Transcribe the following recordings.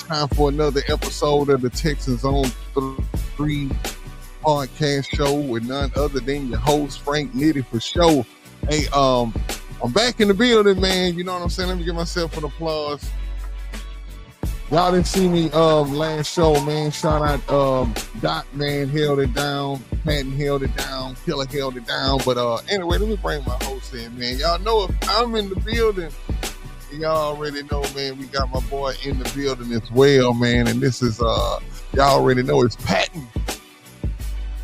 time for another episode of the Texans on 3 podcast show with none other than your host, Frank Nitty for show. Hey, I'm back in the building, man. You know what I'm saying? Let me give myself an applause. Y'all didn't see me last show, man. Shout out Doc, man, held it down. Patton held it down. Killer held it down. But anyway, let me bring my host in, man. Y'all know if I'm in the building, y'all already know, man, we got my boy in the building as well, man. And this is y'all already know it's Patton,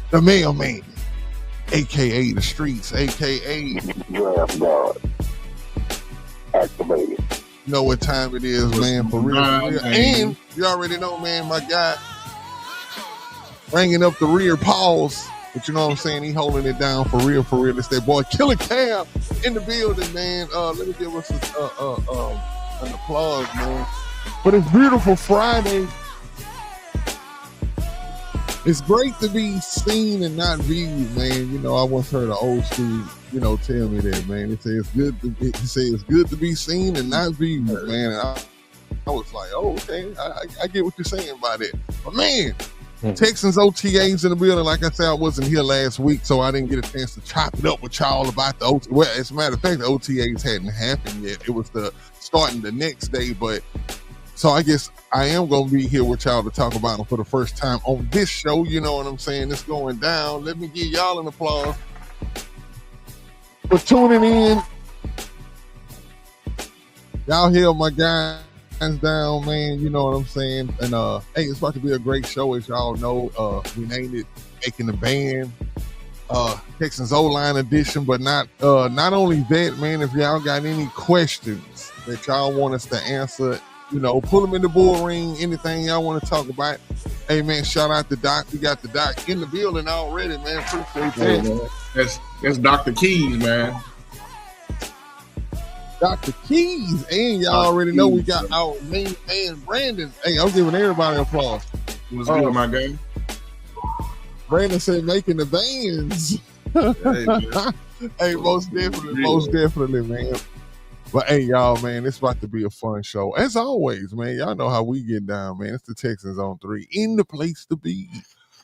the mailman, aka the streets, aka Draft God activated. You know what time it is, man, for real, for real. And you already know, man, my guy bringing up the rear paws, but you know what I'm saying, he holding it down for real, for real. It's that boy Killer Cam in the building, man. Let me give us an applause, man. But it's beautiful Friday. It's great to be seen and not viewed, man. You know, I once heard an old school, you know, tell me that, man. It says it's good to be seen and not viewed, man. And I was like, oh, okay, I get what you're saying by that. But man, Texans OTAs in the building. Like I said, I wasn't here last week, so I didn't get a chance to chop it up with y'all about the OTAs. Well, as a matter of fact, the OTAs hadn't happened yet. It was the starting the next day, but so I guess I am going to be here with y'all to talk about them for the first time on this show. You know what I'm saying? It's going down. Let me give y'all an applause for tuning in. Y'all hear my guys down, man. You know what I'm saying? And hey, it's about to be a great show, as y'all know. We named it Making the Band, Texans O-line edition. But not only that, man. If y'all got any questions that y'all want us to answer, you know, pull them in the bull ring. Anything y'all want to talk about? Hey, man, shout out to Doc. We got the Doc in the building already, man. Appreciate that. That's Dr. Keys, man. Dr. Keys. And y'all already know we got our main man, Brandon. Hey, I'm giving everybody applause. What's good, my guy? Brandon said making the bands. Hey, most definitely, man. But hey, y'all, man, it's about to be a fun show. As always, man, y'all know how we get down, man. It's the Texans on 3 in the place to be.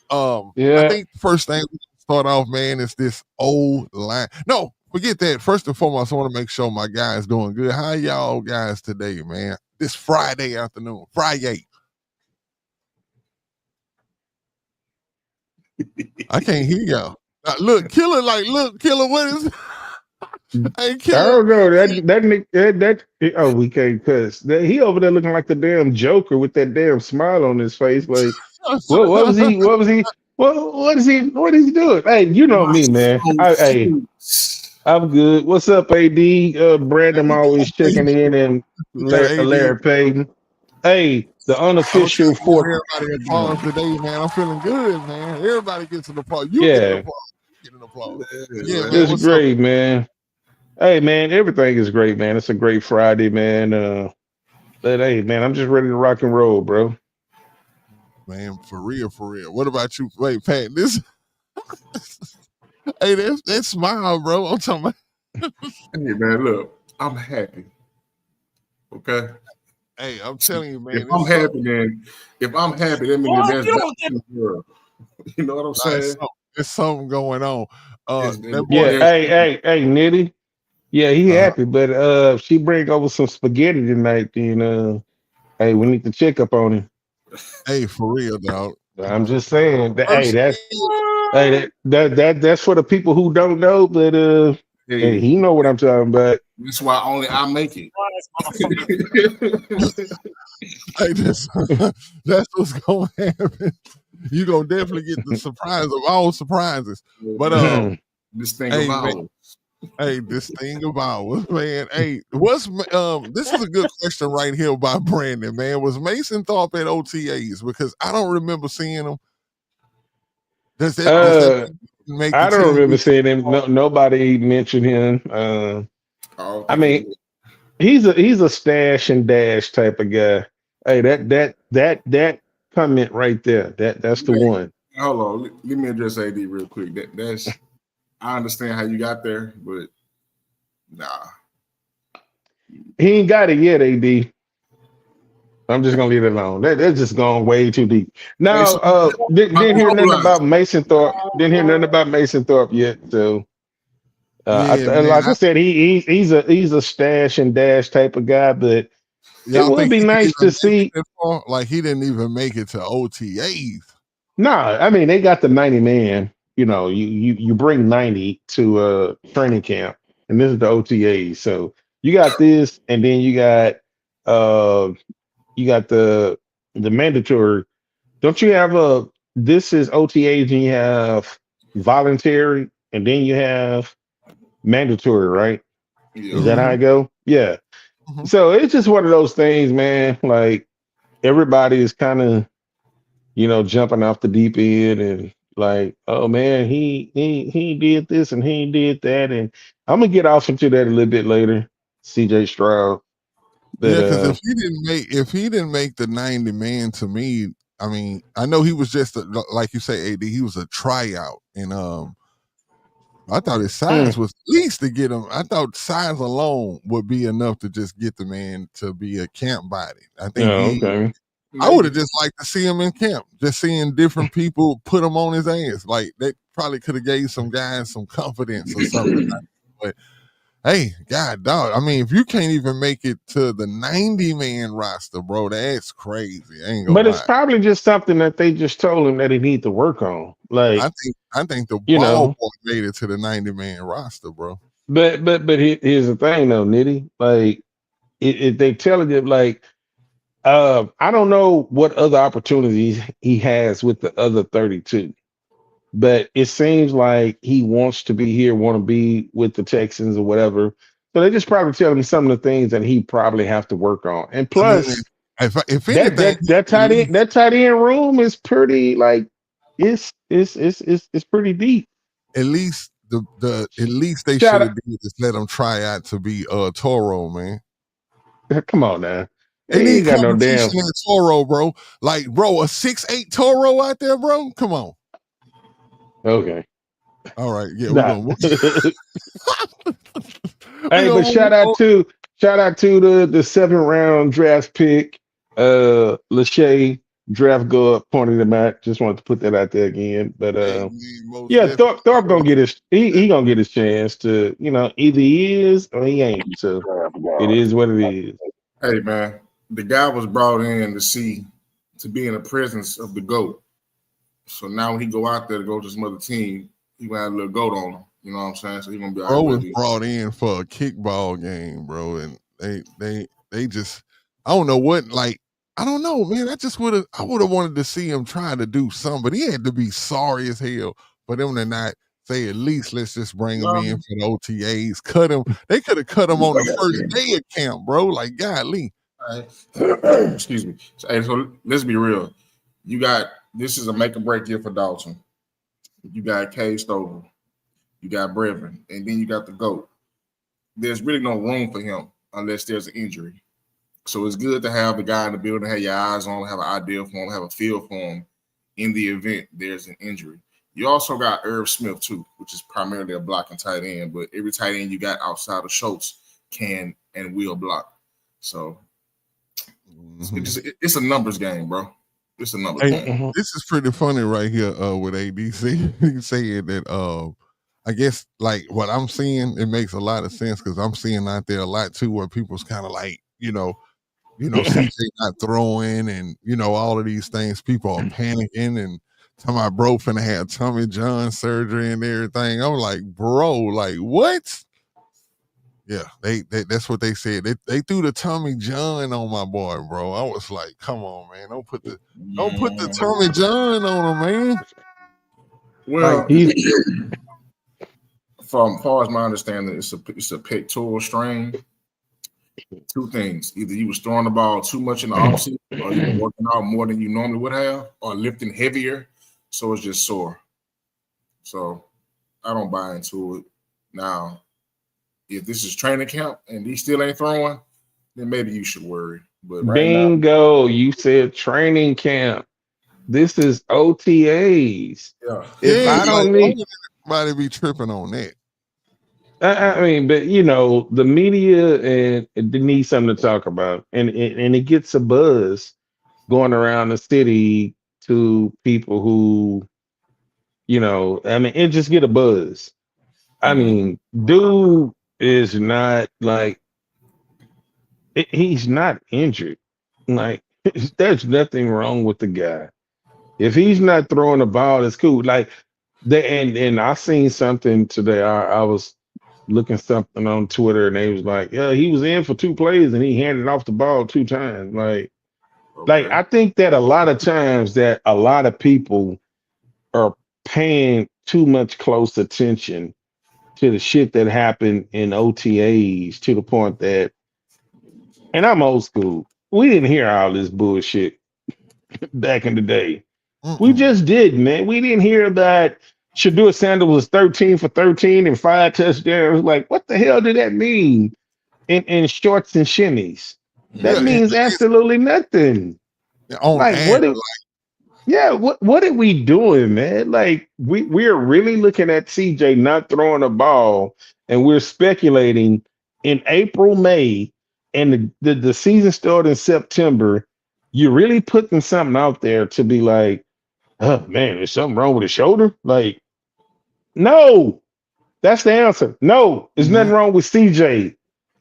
I think the first thing we start off, man, is this old line. No, forget that. First and foremost, I want to make sure my guys doing good. How y'all guys today, man? This Friday afternoon, Friday. I can't hear y'all. Look, Killer, what is? Hey, Killer. I don't know that. Oh, we can't cuss. He over there looking like the damn Joker with that damn smile on his face. Like, what was he? What is he doing? Hey, you know me, man. I'm good. What's up, AD? Brandon always checking in, and Larry Payton. Hey, the unofficial fourth. Everybody applause today, man. I'm feeling good, man. Everybody gets an applause. You get an applause. Yeah, man. It's great, man. Hey, man, everything is great, man. It's a great Friday, man. But hey, man, I'm just ready to rock and roll, bro. Man, for real, for real. What about you? Wait, Pat, this hey, that smile, bro. I'm talking about. Hey, man, look, I'm happy. Okay. Hey, I'm telling you, man. If I'm happy, that means that's in the world. You know what I'm saying? There's something going on. Hey, Nitty. Yeah, he happy, but she bring over some spaghetti tonight, and hey, we need to check up on him. Hey, for real, dog. I'm just saying that. That's for the people who don't know, but hey, he know what I'm talking about. That's why only I make it. Hey, that's what's gonna happen. You gonna definitely get the surprise of all surprises. But this thing of ours. Hey, this thing of ours, man. Hey, what's this is a good question right here by Brandon, man. Was Mason Tharp at OTAs? Because I don't remember seeing him. Does that make I don't remember seeing him. Nobody mentioned him. I mean, he's a stash and dash type of guy. Hey, that comment right there. That's the one. Hold on, let me address AD real quick. That's I understand how you got there, but nah. He ain't got it yet, AD. I'm just gonna leave it alone. That's just going way too deep. Hey, Now, so didn't hear nothing hold on. about Mason Thorpe. Didn't hear nothing about Mason Thorpe yet. So, Yeah, man. like I said, he's a stash and dash type of guy. But it Y'all would think be he didn't nice to even make it see. that far? Like he didn't even make it to OTAs. Nah, I mean they got the 90 man. You know, you bring 90 to training camp, and this is the OTA. So you got this, and then uh you got the mandatory. Don't you have a this is OTAs and you have voluntary, and then you have mandatory, right? Yeah. Is that how Mm-hmm. I go? Yeah. Mm-hmm. So it's just one of those things, man. Like everybody is kind of jumping off the deep end and like, oh man, he did this and he did that, and I'm gonna get off into that a little bit later. CJ Stroud, but Yeah, because if he didn't make the 90 man, to me, I mean, I know he was just like you say, AD. He was a tryout, and I thought his size mm, was at least to get him. I thought size alone would be enough to just get the man to be a camp body. I think oh, he. okay. I would have Maybe. just liked to see him in camp, just seeing different people put him on his ass. Like that probably could have gave some guys some confidence or something. But hey, God, dog. I mean, if you can't even make it to the 90 man roster, bro, that's crazy. I ain't gonna But it's lie. probably just something that they just told him that he need to work on. Like, I think the you ball know, boy made it to the 90 man roster, bro. here's the thing though, Nitty. Like, it they telling him like, I don't know what other opportunities he has with the other 32, but it seems like he wants to be here, want to be with the Texans or whatever. So they just probably telling him some of the things that he probably have to work on. And I mean, plus, if that anything, that that at tight end least that tight end room is pretty like it's pretty deep. at least they Shout should out, have did is let him try out to be Toro, man. come on now. They He need ain't got no competition damn. in Toro, bro. Like, bro, a 6'8" Toro out there, bro. Come on. Okay. All right, yeah, we're Nah. gonna we're Hey, gonna but move on. shout out to the 7th round draft pick, Lachey draft guard pointed him out. Just wanted to put that out there again. But Hey, man, most yeah, definitely. Thorpe gonna get his he gonna get his chance to, either he is or he ain't. So it is what it is. Hey man, the guy was brought in to be in the presence of the GOAT. So now when he go out there to go to some other team, he gonna have a little GOAT on him. You know what I'm saying? So he gonna be all Bro right with was it. brought in for a kickball game, bro, and they just I don't know what like I don't know, man. I would have wanted to see him try to do something, but he had to be sorry as hell for them to not say at least let's just bring him in for the OTAs. Cut him. They could have cut him on the first day of camp, bro. Like golly. All right. Excuse me. So let's be real. You got this is a make or break year for Dalton. You got Cade Stover, you got Brevin, and then you got the GOAT. There's really no room for him unless there's an injury. So it's good to have the guy in the building, have your eyes on, have an idea for him, have a feel for him in the event there's an injury. You also got Irv Smith too, which is primarily a blocking tight end, but every tight end you got outside of Schultz can and will block. So it's a numbers game, bro. It's a numbers Hey, game. Mhm. this is pretty funny right here with ADC. He said that I guess like what I'm seeing, it makes a lot of sense because I'm seeing out there a lot too where people's kind of like, CJ not throwing and all of these things. People are panicking and talking about bro finna have Tommy John surgery and everything. I'm like, bro, like what? Yeah, they that's what they said. They threw the Tommy John on my boy, bro. I was like, come on, man, don't put the Tommy John on him, man. Well, Like he's from far as my understanding, it's a pectoral strain. Two things: either you was throwing the ball too much in the offseason, or you were working out more than you normally would have, or lifting heavier, so it's just sore. So I don't buy into it. Now, if this is training camp and he still ain't throwing, then maybe you should worry. But right now, bingo. You said training camp. This is OTAs. yeah, If Yeah, I like don't why need would anybody be tripping on that? I mean, but the media and they need something to talk about, and it gets a buzz going around the city to people who, I mean, it just get a buzz. I Mm. mean, dude is not like he's not injured. Like there's nothing wrong with the guy. If he's not throwing the ball, it's cool. Like and I seen something today. I was looking something on Twitter and they was like, yeah, he was in for two plays and he handed off the ball two times. Like Okay. I think that a lot of times that a lot of people are paying too much close attention to the shit that happened in OTAs to the point that, and I'm old school. We didn't hear all this bullshit back in the day. We Mm-mm. just didn't, man. We didn't hear that Shadua Sanders was 13 for 13 and 5 touchdowns. Like, what the hell did that mean in shorts and shimmies? That Yeah, Mm. and means absolutely nothing. on Like, air, what are we doing, man? Like, we're really looking at CJ not throwing a ball, and we're speculating in April, May, and the season started in September. You're really putting something out there to be like, oh man, is something wrong with his shoulder? Like, no, that's the answer. No, there's mhm, nothing wrong with CJ.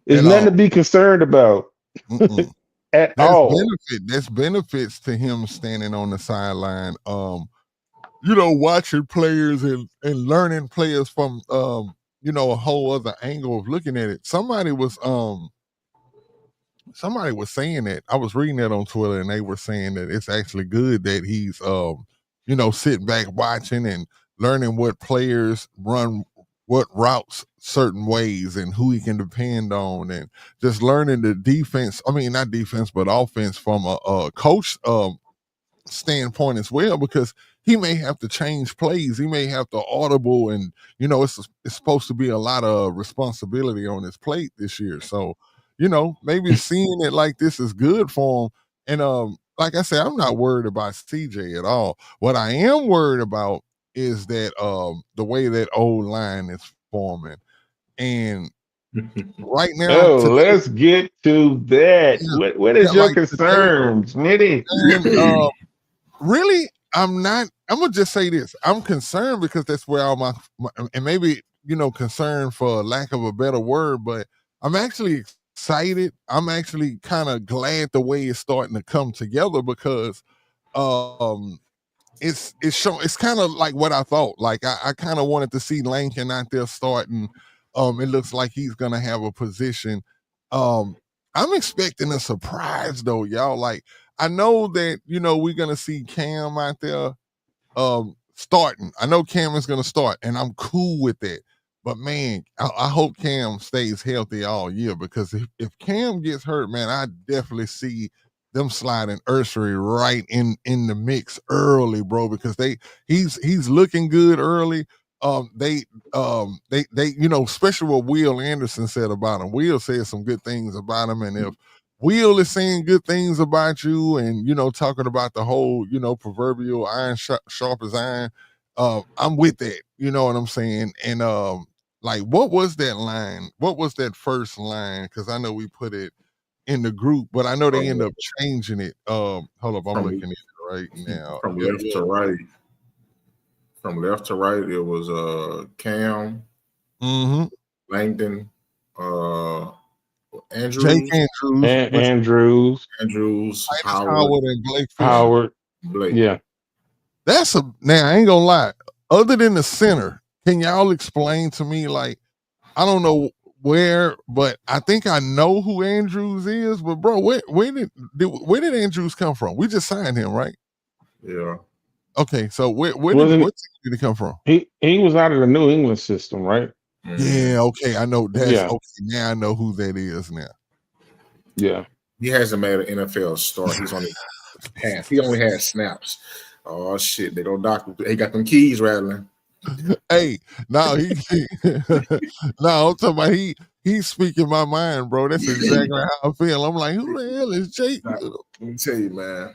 There's at nothing all. to be concerned about Mm-mm. at There's all. benefit. There's benefits to him standing on the sideline. Watching players and learning players from a whole other angle of looking at it. Somebody was saying that. I was reading that on Twitter and they were saying that it's actually good that he's sitting back watching and learning what players run what routes certain ways and who he can depend on and just learning the defense. I mean, not defense, but offense from a coach standpoint as well because he may have to change plays. He may have to audible, and it's supposed to be a lot of responsibility on his plate this year. So, maybe seeing it like this is good for him. And like I said, I'm not worried about CJ at all. What I am worried about is that the way that old line is forming. And right now, Oh, today, let's get to that. yeah, What yeah, is your like today, concerns, Smitty? and really, I'm not. I'm gonna just say this. I'm concerned because that's where all my and maybe concerned for lack of a better word, but I'm actually excited. I'm actually kind of glad the way it's starting to come together because um it's kind of like what I thought. Like I kind of wanted to see Lankin out there starting. It looks like he's gonna have a position. Um, I'm expecting a surprise though, y'all. Like I know that we're gonna see Cam out there starting. I know Cam is gonna start, and I'm cool with that. But man, I hope Cam stays healthy all year because if Cam gets hurt, man, I definitely see them sliding Ursery right in the mix early, bro, because he's looking good early. They especially what Will Anderson said about him. Will said some good things about him, and if Will is saying good things about you and, talking about the whole, proverbial iron sharp as iron. I'm with that. You know what I'm saying? And like, what was that line? What was that first line? Because I know we put it in the group, but I know they From end up changing it. Hold up, I'm from looking at it right now. from It left to was right. From left to right, it was Cam, mm-hmm. Langdon, Jake Andrews, Andrews, which Andrews, Andrews, Titus Howard, Howard and Blake Fisher. and Howard. Blake. Yeah. That's now I ain't gonna lie. Other than the center, can y'all explain to me like I don't know where, but I think I know who Andrews is. But bro, where did Andrews come from? We just signed him, right? Yeah. Okay, so where did Wasn't what team did he come from? he was out of the New England system, right? Mhm. Yeah, okay, I know that's Yeah. okay. Now I know who that is now. Yeah. He hasn't made an NFL start. He's only half. He only had snaps. Oh shit! They don't dock. He got them keys rattling. Hey, now no, I'm talking about he's speaking my mind, bro. That's exactly how I feel. I'm like, who the hell is Jake? Let me tell you, man.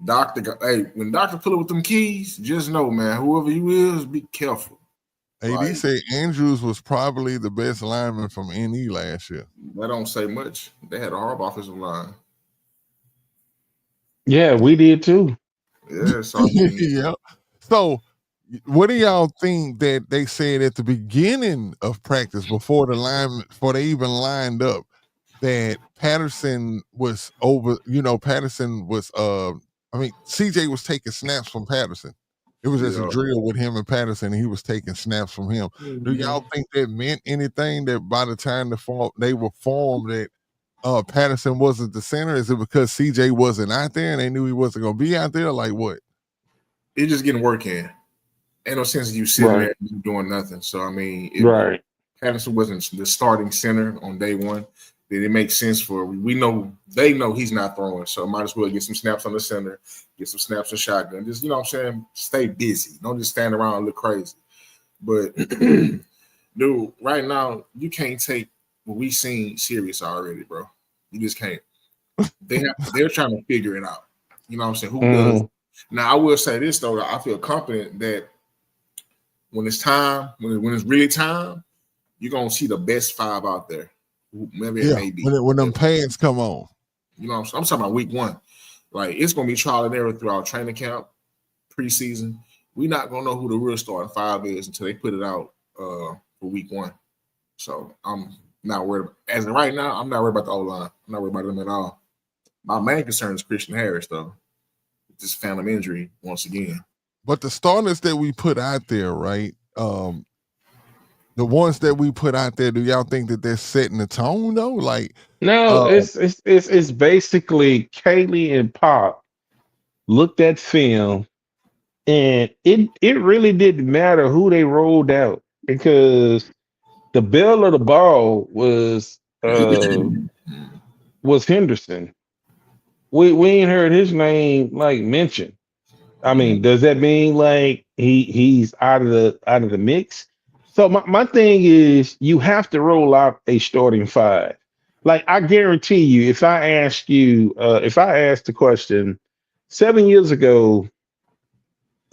Doctor, hey, when Doctor pull up with them keys, just know, man, whoever you is, be careful. AD said Andrews was probably the best lineman from NE last year. That don't say much. They had a horrible offensive line. Yeah, we did too. Yeah, so I mean, Yeah. So, what do y'all think that they said at the beginning of practice before they even lined up, that Patterson was over? Patterson was. I mean, CJ was taking snaps from Patterson. It was just a yeah. drill with him and Patterson, and he was taking snaps from him. Do y'all think that meant anything? That by the time they were formed, that Patterson wasn't the center? Is it because CJ wasn't out there and they knew he wasn't going to be out there? Like what? It's just getting work in. Ain't no sense of you sitting there and doing nothing. So I mean, if Patterson wasn't the starting center on day one, then it makes sense they know he's not throwing. So might as well get some snaps on the center, get some snaps in shotgun. Just, you know what I'm saying? Stay busy. Don't just stand around and look crazy. But dude, right now, you can't take what we seen serious already, bro. You just can't. They're trying to figure it out. You know what I'm saying? Who does? Now I will say this though, I feel confident that when it's time, when it's really time, you're gonna see the best five out there. Maybe it may be when them pads come on. You know what I'm talking about week one. Like it's gonna be trial and error throughout training camp, preseason. We're not gonna know who the real starting five is until they put it out for week one. So I'm not worried. As of right now, I'm not worried about the O-line. I'm not worried about them at all. My main concern is Christian Harris, though. This phantom injury once again. But the starters that we put out there, right? The ones that we put out there, do y'all think that they're setting the tone though? Like, no, it's basically Kaylee and Pop looked at film, and it really didn't matter who they rolled out because the bell of the ball was Henderson. We ain't heard his name like mentioned. I mean, does that mean like he's out of the mix? So my thing is you have to roll out a starting five. Like I guarantee you, if I asked the question 7 years ago,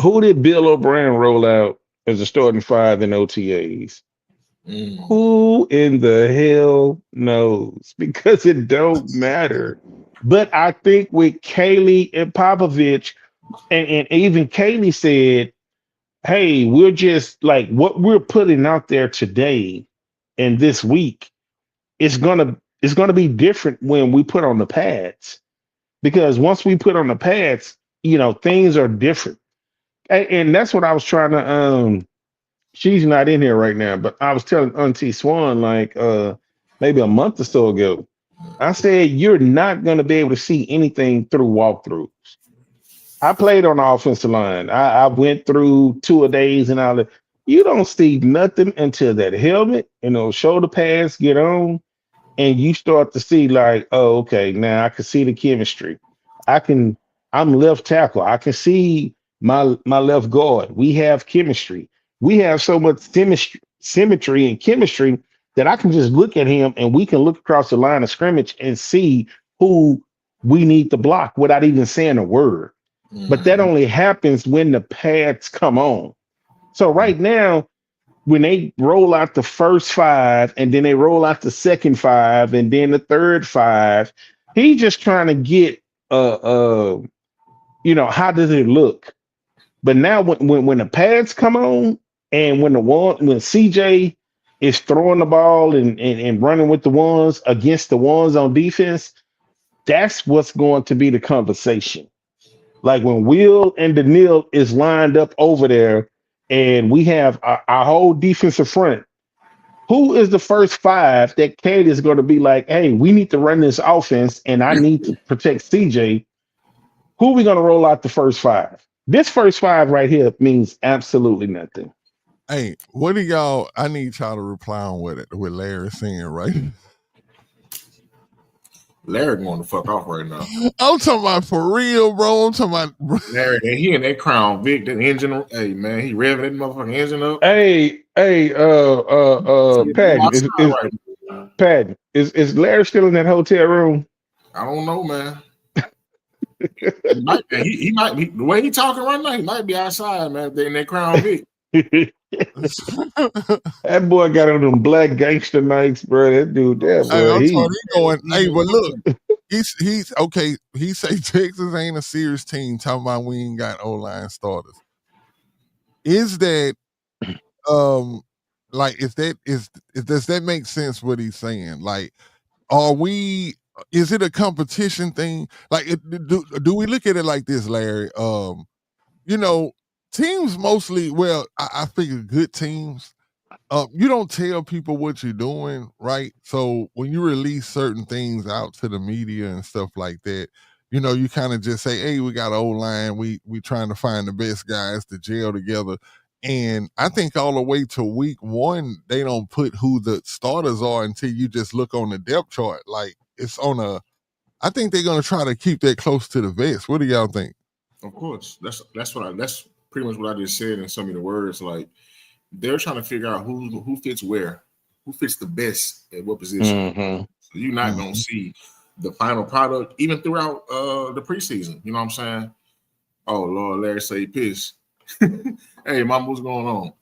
who did Bill O'Brien roll out as a starting five in OTAs? Who in the hell knows? Because it don't matter. But I think with Kaylee and Popovich, and even Kaylee said, hey, we're just like what we're putting out there today and this week, it's gonna be different when we put on the pads. Because once we put on the pads, things are different. And that's what I was trying to she's not in here right now, but I was telling Auntie Swan like maybe a month or so ago. I said you're not gonna be able to see anything through walkthroughs. I played on the offensive line. I went through 2 days and all that. You don't see nothing until that helmet and those shoulder pads get on, and you start to see like, oh, okay, now I can see the chemistry. I'm left tackle. I can see my left guard. We have chemistry. We have so much symmetry and chemistry that I can just look at him and we can look across the line of scrimmage and see who we need to block without even saying a word. But that only happens when the pads come on. So right now, when they roll out the first five and then they roll out the second five and then the third five, he's just trying to get how does it look? But now when the pads come on and when CJ is throwing the ball and running with the ones against the ones on defense, that's what's going to be the conversation. Like when Will and Daniil is lined up over there and we have our whole defensive front, who is the first five that Kate is going to be like, hey, we need to run this offense and I need to protect CJ? Who are we going to roll out the first five? This first five right here means absolutely nothing. Hey, what do I need y'all to reply on what Larry saying, right? Larry going to fuck off right now. I'm talking about for real, bro. I'm talking about Larry. He in that Crown Vic, that engine. Hey man, he revving that motherfucking engine up. Patton, is Larry still in that hotel room? I don't know, man. he might be the way he talking right now. He might be outside, man. They in that Crown Vic. That boy got on them black gangster nights, bro. That dude, that Hey, boy, I'm he telling you, he going. Hey, but look, he's okay. He say Texas ain't a serious team. Talking about we ain't got O-line starters. Is that like if that is does that make sense? What he's saying? Like, are we? Is it a competition thing? Like, do we look at it like this, Larry? You know, teams mostly. Well, I figure good teams. You don't tell people what you're doing, right? So when you release certain things out to the media and stuff like that, you know, you kind of just say, "Hey, we got an old line. We trying to find the best guys to gel together." And I think all the way to week one, they don't put who the starters are until you just look on the depth chart. Like it's on a. I think they're gonna try to keep that close to the vest. What do y'all think? Of course, that's pretty much what I just said in some of the words. Like they're trying to figure out who fits where, who fits the best at what position. Mm-hmm. So you're not gonna see the final product even throughout the preseason. You know what I'm saying? Oh Lord, Larry say piss. Hey, mom, what's going on?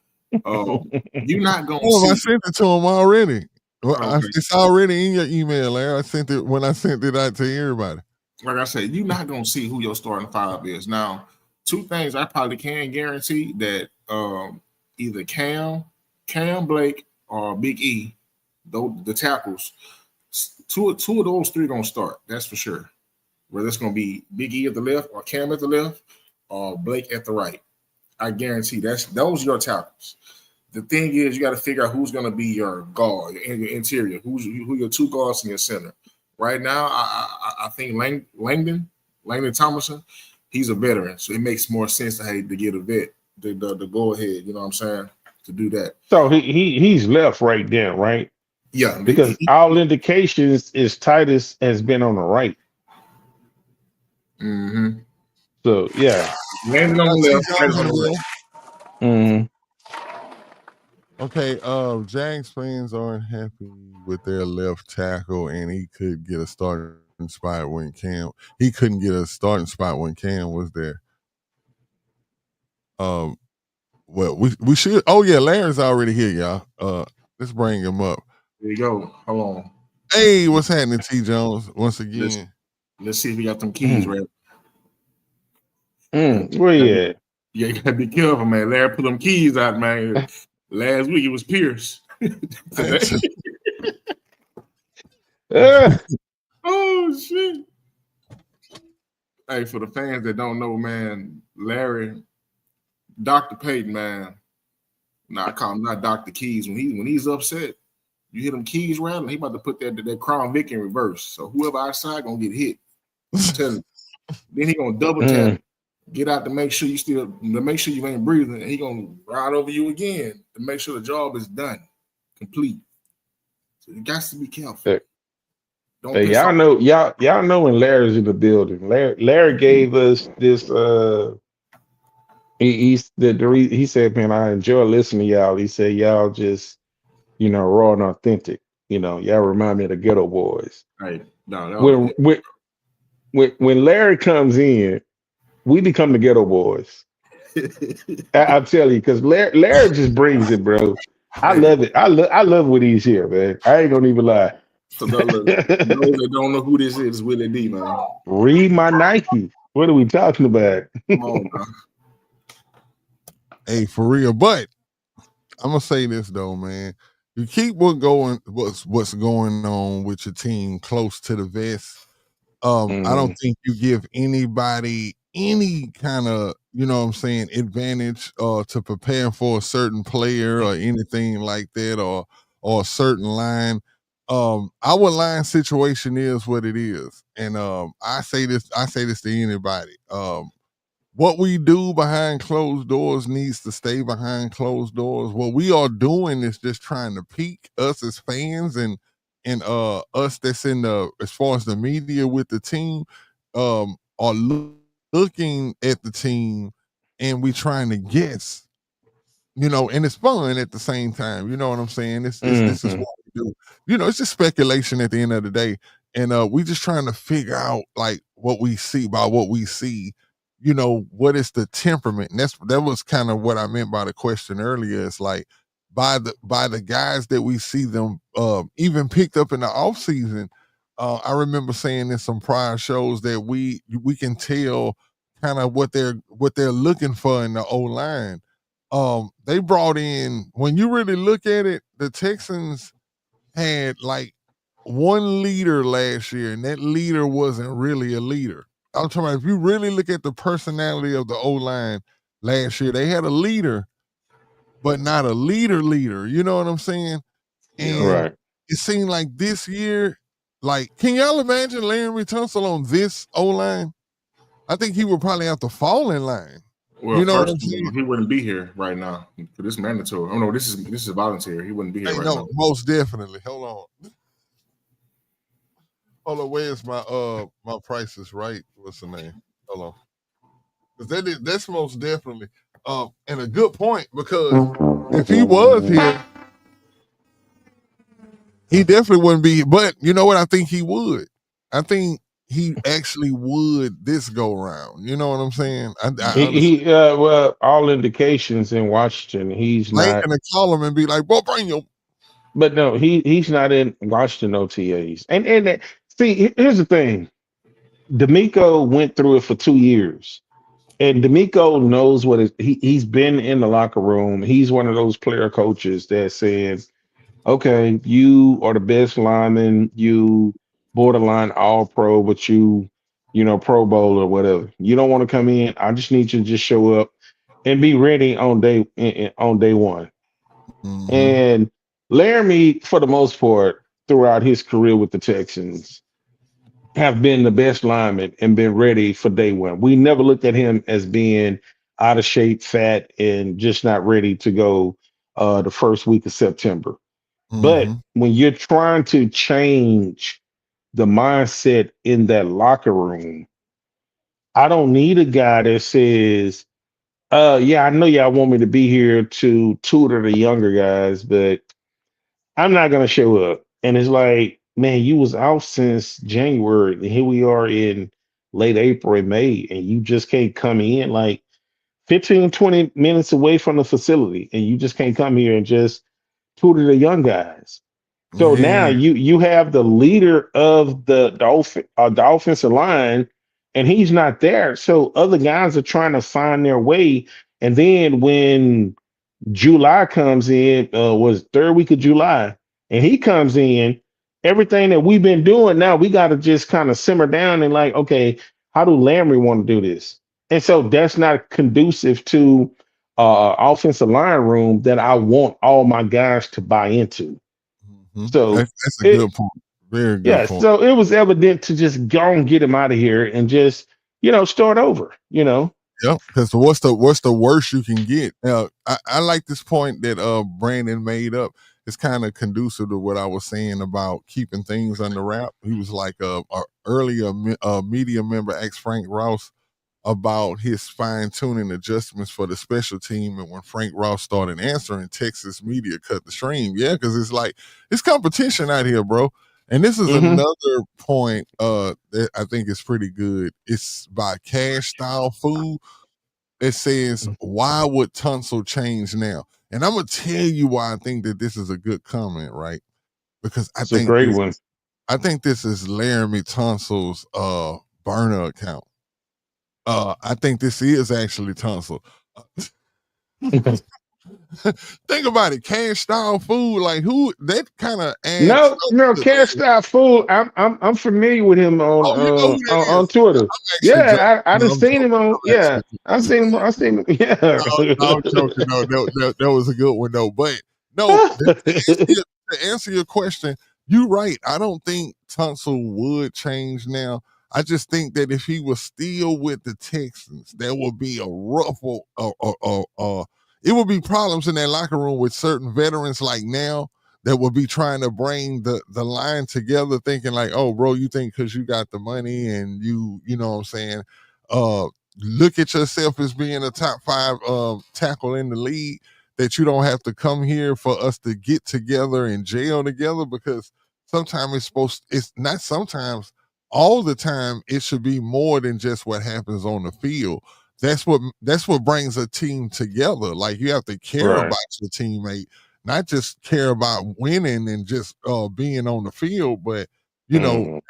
You're not gonna Oh, I see. sent it to him already. Well, Okay. it's already in your email, Larry. I sent it when I sent it out to everybody. Like I said, you're not gonna see who your starting five is. Now, two things I probably can guarantee that either Cam Blake or Big E, though the tackles, two of those three gonna start. That's for sure. Whether it's gonna be Big E at the left or Cam at the left or Blake at the right. I guarantee those are your tackles. The thing is, you got to figure out who's going to be your guard in your interior, who your two guards in your center. Right now, I think Langdon Thomason, he's a veteran, so it makes more sense to get a vet, the go ahead. You know what I'm saying, to do that. So he's left right there, right? Yeah, Because all indications is Titus has been on the right. Mm-hmm. So yeah. Landon on the left, Titus on the right. Mm-hmm. Okay, Jags fans aren't happy with their left tackle, and he could get a starting spot when Cam. He couldn't get a starting spot when Cam was there. Well, we should. Oh yeah, Larry's already here, y'all. Let's bring him up. There you go. Hold on. Hey, what's happening, T. Jones? Once again, let's see if we got them keys right. Where you at? Yeah, you gotta be careful, man. Larry put them keys out, man. Last week it was Pierce. Oh shit! Hey, for the fans that don't know, man, Larry, Dr. Payton, man. Nah, I call him not Dr. Keys. When he's upset, you hear them keys rattling. He about to put that Crown Vic in reverse. So whoever outside gonna get hit. Tell him. Then he gonna double tap. Get out to make sure you ain't breathing, and he gonna ride over you again to make sure the job is done, complete. So you got to be careful. Don't y'all know when Larry's in the building. Larry gave us this. He said, "Man, I enjoy listening to y'all." He said, "Y'all just raw and authentic. Y'all remind me of the Ghetto Boys." Right. No. When Larry comes in, we become the Ghetto Boys. I'll tell you, because Larry just brings it, bro. I love it. I love what he's here, man. I ain't gonna even lie. So those that don't know who this is, Willie D, man. Read my Nike. What are we talking about? Come on, man. Hey, for real. But I'm gonna say this though, man. You keep what's going on with your team close to the vest. I don't think you give anybody any kind of, advantage to prepare for a certain player or anything like that, or a certain line. Our line situation is what it is. And I say this to anybody. What we do behind closed doors needs to stay behind closed doors. What we are doing is just trying to peak us as fans and us that's in as far as the media with the team are looking at the team, and we trying to guess, and it's fun at the same time. You know what I'm saying? This is what we do. It's just speculation at the end of the day. And we just trying to figure out like what we see by what we see. what is the temperament? And that was kind of what I meant by the question earlier. It's like by the guys that we see them even picked up in the off season. I remember saying in some prior shows that we can tell kind of what they're looking for in the O line. They brought in, when you really look at it, the Texans had like one leader last year, and that leader wasn't really a leader. I'm talking about if you really look at the personality of the O line last year, they had a leader, but not a leader. You know what I'm saying? Yeah. And Right. it seemed like this year, like, can y'all imagine Larry Tunsil on this O line? I think he would probably have to fall in line. Well, You know what first I'm of all, saying? he wouldn't be here right now. This is mandatory. Oh no, this is voluntary. He wouldn't be here Hey, right no, now. most definitely. Hold on. Where's my Price is Right? What's the name? Hold on. Because that's most definitely and a good point, because if he was here, he definitely wouldn't be. But you know what? I think he would. I think he actually would this go round. You know what I'm saying? I understand. Well, all indications in Washington, he's I ain't not. gonna call him and be like, "Bro, bring your." But no, he's not in Washington OTAs. See, here's the thing. D'Amico went through it for 2 years, and D'Amico knows what he's been in the locker room. He's one of those player coaches that said, "Okay, you are the best lineman. You borderline All Pro, but Pro Bowl or whatever. You don't want to come in. I just need you to just show up and be ready on day one." Mm-hmm. And Laramie, for the most part, throughout his career with the Texans, have been the best lineman and been ready for day one. We never looked at him as being out of shape, fat, and just not ready to go the first week of September. But Mm-hmm. when you're trying to change the mindset in that locker room, I don't need a guy that says, yeah, I know y'all want me to be here to tutor the younger guys, but I'm not gonna show up. And it's like, man, you was out since January, and here we are in late April and May, and you just can't come in like 15, 20 minutes away from the facility, and you just can't come here and just tutor the young guys. So now Yeah. you have the leader of the offensive line, and he's not there. So other guys are trying to find their way. And then when July comes in, was third week of July, and he comes in. Everything that we've been doing now, we got to just kind of simmer down and like, okay, how do Lamry want to do this? And so that's not conducive to offensive line room that I want all my guys to buy into. Mm-hmm. So That's a it, good point. Very good yeah, point. so it was evident to just go and get him out of here and just, start over. Yep. Because what's the worst you can get? I like this point that Brandon made up. It's kind of conducive to what I was saying about keeping things under wrap. He was like a earlier media member asked Frank Ross about his fine tuning adjustments for the special team, and when Frank Ross started answering, Texas media cut the stream. Yeah, because it's like it's competition out here, bro. And this is Hmm. another point that I think is pretty good. It's by Cash Style Food. It says, why would Tunsil change now? And I'm gonna tell you why I think that this is a good comment, right? Because I It's a think great this one. is Laramie Tunsil's burner account. I think this is actually Tunsil. Think about it, Cash Style Food, like who that kind of adds No, something no, to Cash Larry. Style Fool. I'm familiar with him on Oh, you know who that on is? Twitter. I'm actually joking. Yeah, I No, done I'm seen him joking. on. I'm Yeah, actually I've joking. seen him. I've seen him. No, I'm joking. No, that was a good one though. But no, Yeah. to answer your question, you're right. I don't think Tunsil would change now. I just think that if he was still with the Texans, there would be a ruffle. It would be problems in that locker room with certain veterans like now that would be trying to bring the line together, thinking like, oh, bro, you think because you got the money and you know what I'm saying, look at yourself as being a top five tackle in the league, that you don't have to come here for us to get together and jail together, because sometimes it's not sometimes, all the time it should be more than just what happens on the field. That's what brings a team together. Like you have to care Right. about your teammate, not just care about winning and just being on the field, but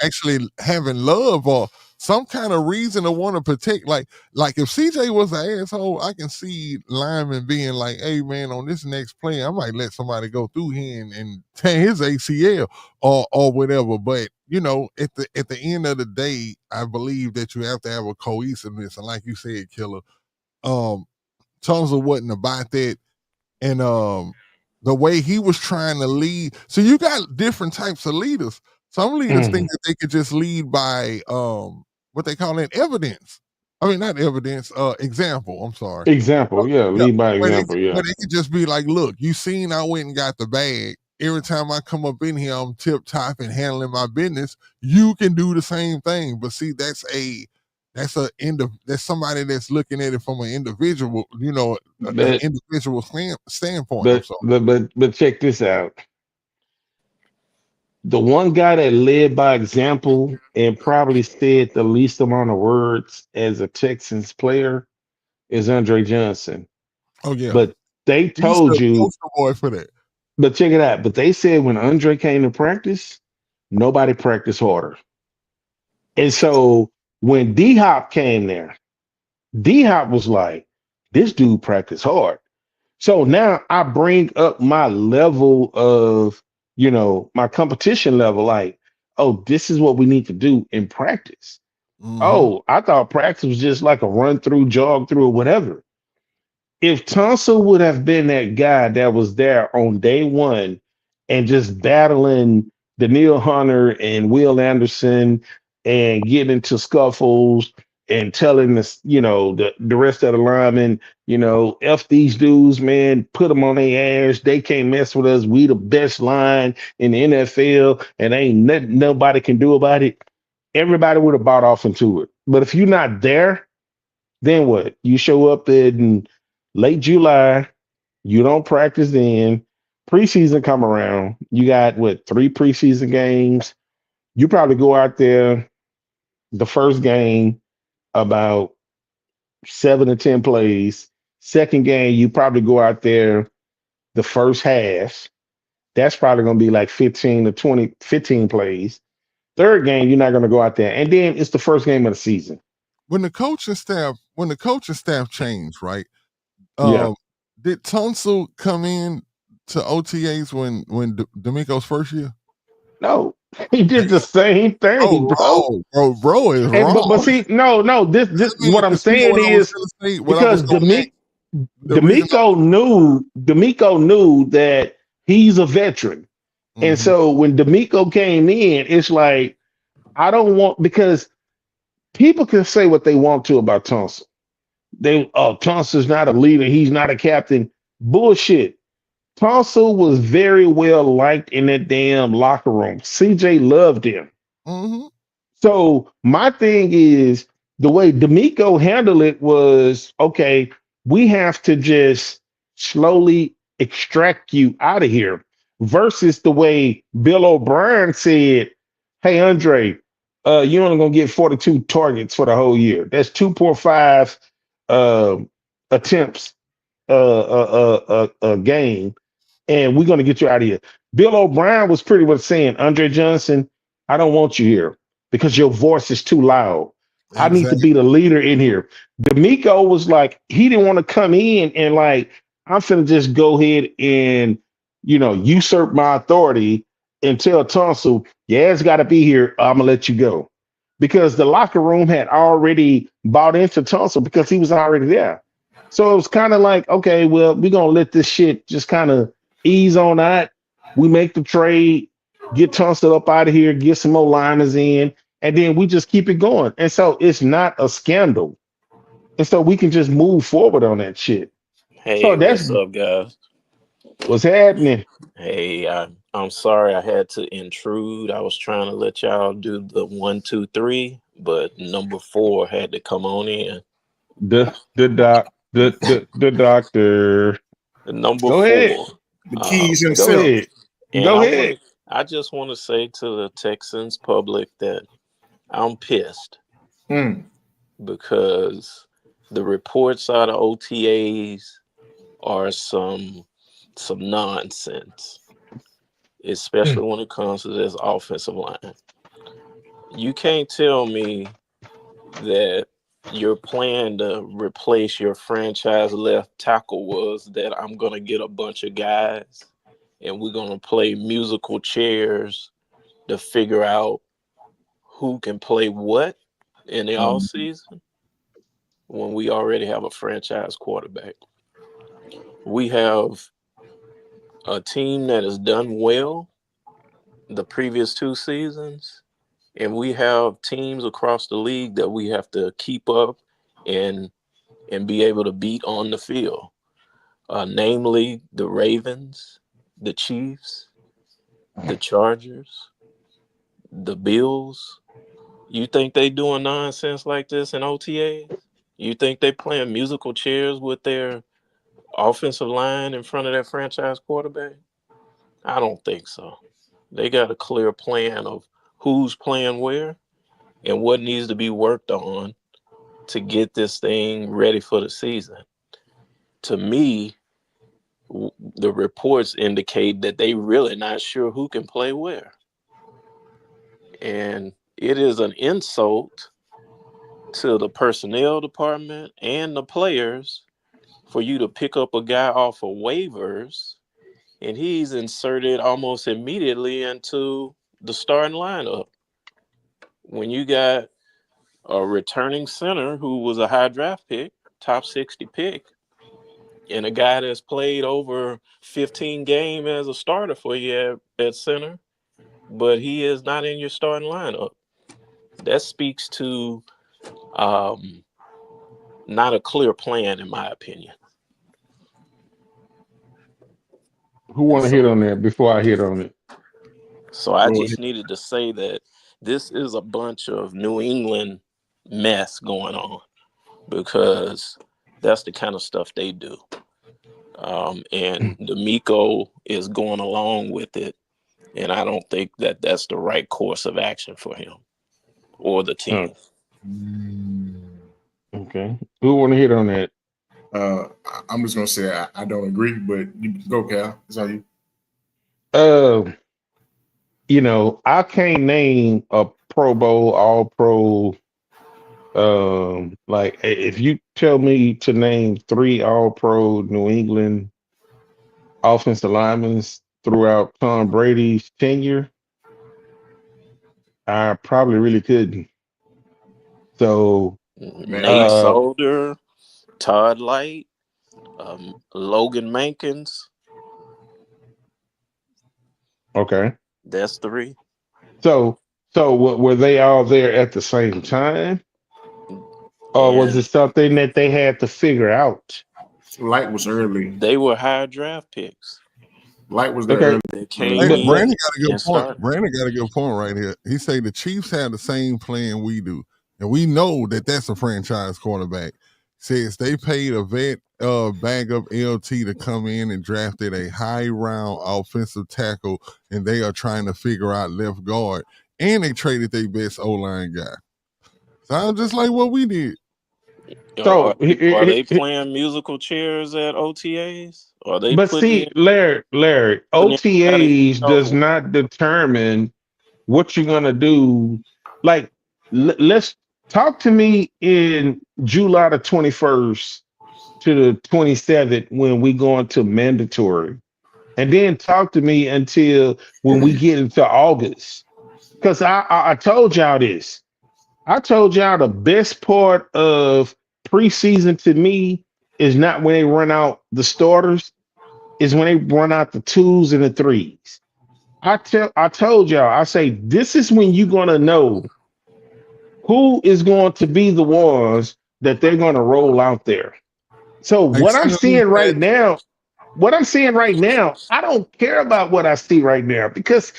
actually having love or some kind of reason to want to protect. Like if CJ was an asshole, I can see lineman being like, "Hey man, on this next play, I might let somebody go through here and tear his ACL or whatever." But at the end of the day, I believe that you have to have a cohesiveness, and like you said, Killer, um, Tunzel wasn't about that, and the way he was trying to lead. So you got different types of leaders. Some leaders think that they could just lead by what they call it evidence. I mean, not evidence, example. I'm sorry. Example, yeah, Yeah, lead by but example, yeah. it could just be like, look, you seen I went and got the bag. Every time I come up in here, I'm tip top and handling my business. You can do the same thing, but see, that's somebody that's looking at it from an individual, an But individual standpoint. I'm but sorry. but check this out. The one guy that led by example and probably said the least amount of words as a Texans player is Andre Johnson. Oh yeah, But they he's told the you, poster boy for that. but check it out. But they said when Andre came to practice, nobody practiced harder. And so when D Hop came there, D Hop was like, this dude practiced hard. So now I bring up my level of, my competition level. Like, oh, this is what we need to do in practice. Mm-hmm. Oh, I thought practice was just like a run through, jog through, or whatever. If Tunsil would have been that guy that was there on day one and just battling Daniil Hunter and Will Anderson and getting into scuffles and telling us, the rest of the linemen, F these dudes, man, put them on their ass. They can't mess with us. We the best line in the NFL and ain't nothing nobody can do about it. Everybody would have bought off into it. But if you're not there, then what? You show up in late July, you don't practice then. Preseason come around. You got what, 3 preseason games? You probably go out there the first game about 7 to 10 plays. Second game, you probably go out there the first half. That's probably gonna be like 15 to 20, 15 plays. Third game, you're not gonna go out there. And then it's the first game of the season. When the coaching staff changed, right? Yeah. Did Tunsil come in to OTAs when D'Amico's first year? No, he did the same thing, Oh, bro. wrong, bro is And but wrong. see, no, this I mean, what I'm because you know saying what I was is gonna say. What I was because gonna ask. The reason. D'Amico knew that he's a veteran. And Mm-hmm, so when D'Amico came in, it's like I don't want because people can say what they want to about Thompson. Thompson's not a leader, he's not a captain. Bullshit. Thompson was very well liked in that damn locker room. CJ loved him. mm-hmm. So my thing is the way D'Amico handled it was okay. We have to just slowly extract you out of here. Versus the way Bill O'Brien said, "Hey Andre, you're only gonna get 42 targets for the whole year. That's 2.5 attempts a game, and we're gonna get you out of here." Bill O'Brien was pretty much saying, "Andre Johnson, I don't want you here because your voice is too loud. I need to Exactly. be the leader in here." D'Amico was like, he didn't want to come in and like, I'm finna just go ahead and, usurp my authority and tell Tunsil, yeah, it's got to be here. I'm gonna let you go. Because the locker room had already bought into Tunsil because he was already there. So it was kind of like, okay, well, we're gonna let this shit just kind of ease on out. We make the trade, get Tunsil up out of here, get some more liners in, and then we just keep it going. And so it's not a scandal. And so we can just move forward on that shit. So Hey, that's what's up, guys? what's happening. Hey, I'm sorry I had to intrude. I was trying to let y'all do the 1, 2, 3, but number 4 had to come on in. The doctor. The number Go ahead. 4. The keys Go himself. ahead. And Go ahead. I just want to say to the Texans public that I'm pissed Mm. because the reports out of OTAs are some nonsense, especially when it comes to this offensive line. You can't tell me that your plan to replace your franchise left tackle was that I'm going to get a bunch of guys and we're going to play musical chairs to figure out who can play what in the off season when we already have a franchise quarterback. We have a team that has done well the previous 2 seasons, and we have teams across the league that we have to keep up and be able to beat on the field, namely the Ravens, the Chiefs, the Chargers, the Bills. You think they doing nonsense like this in OTAs? You think they playing musical chairs with their offensive line in front of that franchise quarterback? I don't think so. They got a clear plan of who's playing where and what needs to be worked on to get this thing ready for the season. To me, the reports indicate that they really not sure who can play where. And it is an insult to the personnel department and the players for you to pick up a guy off of waivers and he's inserted almost immediately into the starting lineup. When you got a returning center who was a high draft pick, top 60 pick, and a guy that's played over 15 games as a starter for you at center, but he is not in your starting lineup. That speaks to not a clear plan, in my opinion. Who want to hit So, on that before I hit on it? so I just needed to say that this is a bunch of New England mess going on because that's the kind of stuff they do. And D'Amico is going along with it. And I don't think that that's the right course of action for him or the team. Okay. Who want to hit on that? I'm just gonna say I don't agree, but you go, Cal. It's on you. I can't name a Pro Bowl, All Pro. Like if you tell me to name 3 All Pro New England offensive linemen throughout Tom Brady's tenure, I probably really couldn't. So, Nate Solder, Todd Light, Logan Mankins. okay. That's 3. So were they all there at the same time? Or was it something that they had to figure out? Light was early. They were high draft picks. Light was there early. They came Hey, in Brandon got a good and point. started. Brandon got a good point right here. He say the Chiefs have the same plan we do, and we know that that's a franchise quarterback. Says they paid a vet bag up LT to come in and drafted a high round offensive tackle, and they are trying to figure out left guard, and they traded their best O-line guy. Sounds just like what we did. So Are they playing musical chairs at OTAs? Are they but see, Larry, OTAs does not determine what you're gonna do. Like, let's talk to me in July the 21st to the 27th when we go into mandatory, and then talk to me until when we get into August. Because I told y'all this. I told y'all the best part of preseason to me is not when they run out the starters, is when they run out the 2s and the 3s. I told y'all, I say this is when you're gonna know who is going to be the ones that they're gonna roll out there. So what I'm seeing right now, I don't care about what I see right now because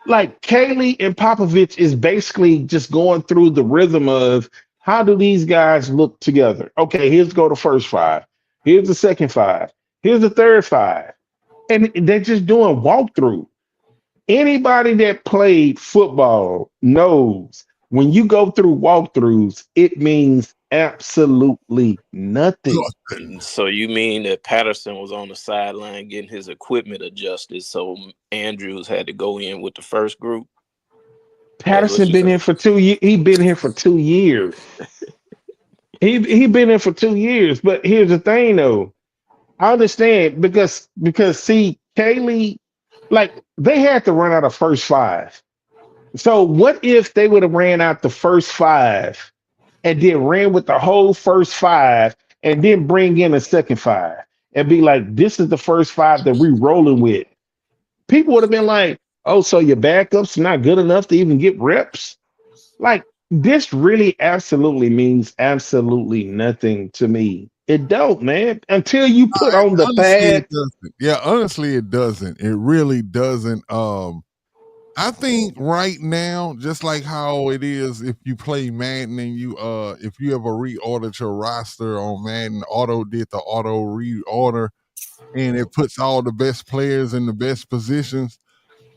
like Kaylee and Popovich is basically just going through the rhythm of how do these guys look together? Okay, here's go the first 5. Here's the second 5. Here's the third 5. And they're just doing walkthrough. Anybody that played football knows When you go through walkthroughs, it means absolutely nothing. So you mean that Patterson was on the sideline getting his equipment adjusted, so Andrews had to go in with the first group? That's what Patterson you been say? here for 2 years. He been here for 2 years. He been here for 2 years. But here's the thing, though. I understand because see, Kaylee, like they had to run out of first five. So what if they would have ran out the first five and then ran with the whole first five and then bring in a second five and be like, this is the first five that we rolling with? People would have been like, oh, so your backup's not good enough to even get reps? Like, this really absolutely means absolutely nothing to me. It don't, man. Until you put on the Honestly, it pad. doesn't. Yeah, honestly, it doesn't. It really doesn't. I think right now, just like how it is if you play Madden and you if you ever reordered your roster on Madden, did the auto reorder and it puts all the best players in the best positions.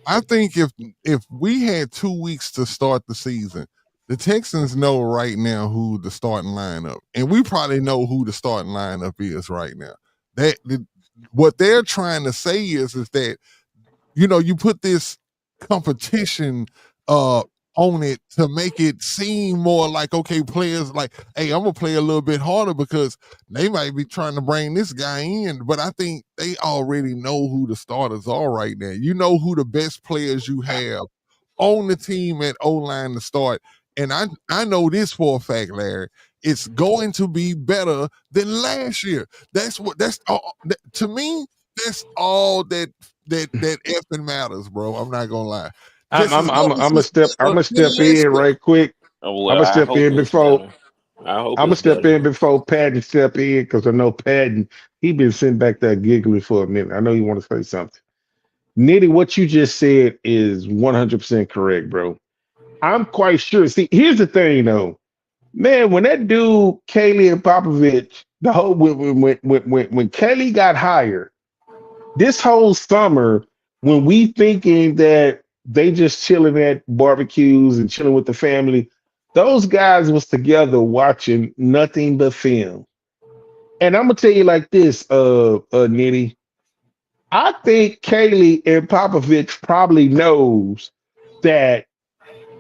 I think if we had 2 weeks to start the season, the Texans know right now who the starting lineup, and we probably know who the starting lineup is right now. What they're trying to say is that you put this competition on it to make it seem more like, okay, players like, hey, I'm gonna play a little bit harder because they might be trying to bring this guy in. But I think they already know who the starters are right now. You know who the best players you have on the team at O-line to start. And I know this for a fact, Larry. It's going to be better than last year. That's all, to me. That's all that effing matters, bro. I'm not gonna lie. I'm Just I'm as long I'm as I'm gonna it's step I'm better gonna than step last in year. right quick. Oh, I'm well, gonna I step hope in it's before better. I hope I'm gonna it's step better. in before Patton step in because I know Patton, he been sitting back there giggling for a minute. I know you want to say something. Nitty, what you just said is 100% correct, bro. I'm quite sure. See, here's the thing though. Man, when that dude Kaylee and Popovich, the whole when Kaylee got hired, this whole summer, when we thinking that they just chilling at barbecues and chilling with the family, those guys was together watching nothing but film. And I'm gonna tell you like this, Nitty. I think Kaylee and Popovich probably knows that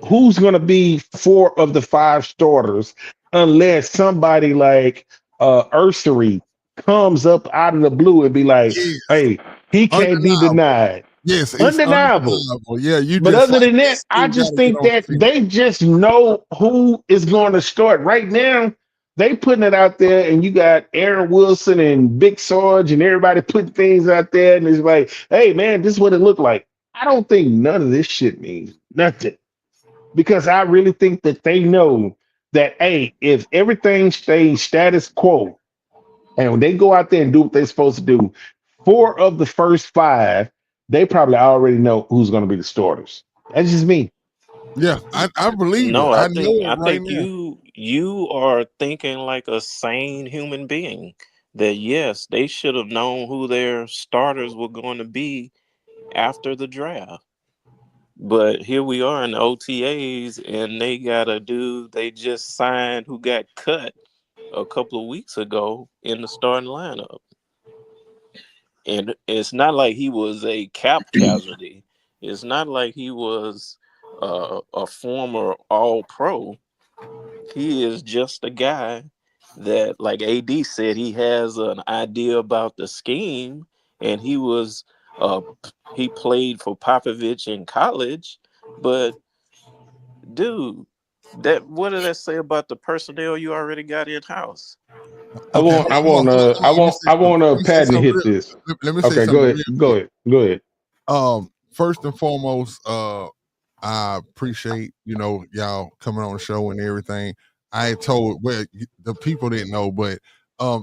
who's going to be four of the five starters unless somebody like Ursary comes up out of the blue and be like, Yes, hey, he can't be undeniable. denied. Yes, it's Undeniable. undeniable. Yeah, you But just other like than that that, I still got just to get think on that the field. they just know who is going to start right now. They putting it out there, and you got Aaron Wilson and Big Sarge and everybody putting things out there, and it's like, hey man, this is what it looked like. I don't think none of this shit means nothing because I really think that they know that hey, if everything stays status quo and when they go out there and do what they're supposed to do, four of the first five, they probably already know who's going to be the starters. That's just me. Yeah, I believe it. No, I I know think it I right think now. you are thinking like a sane human being. That yes, they should have known who their starters were going to be after the draft. But here we are in the OTAs, and they got a dude they just signed who got cut a couple of weeks ago in the starting lineup. And it's not like he was a cap casualty. It's not like he was a former All Pro. He is just a guy that, like AD said, he has an idea about the scheme, and uh, he played for Popovich in college. But dude, that what did that say about the personnel you already got in house? I Okay, want, hold I on, hold on, want, hold on, hold on. Let me say I something. want Let me say Patton to something hit real. this. Let me say Okay, go something ahead, real go quick. ahead, go ahead. First and foremost, I appreciate y'all coming on the show and everything. I told the people didn't know, but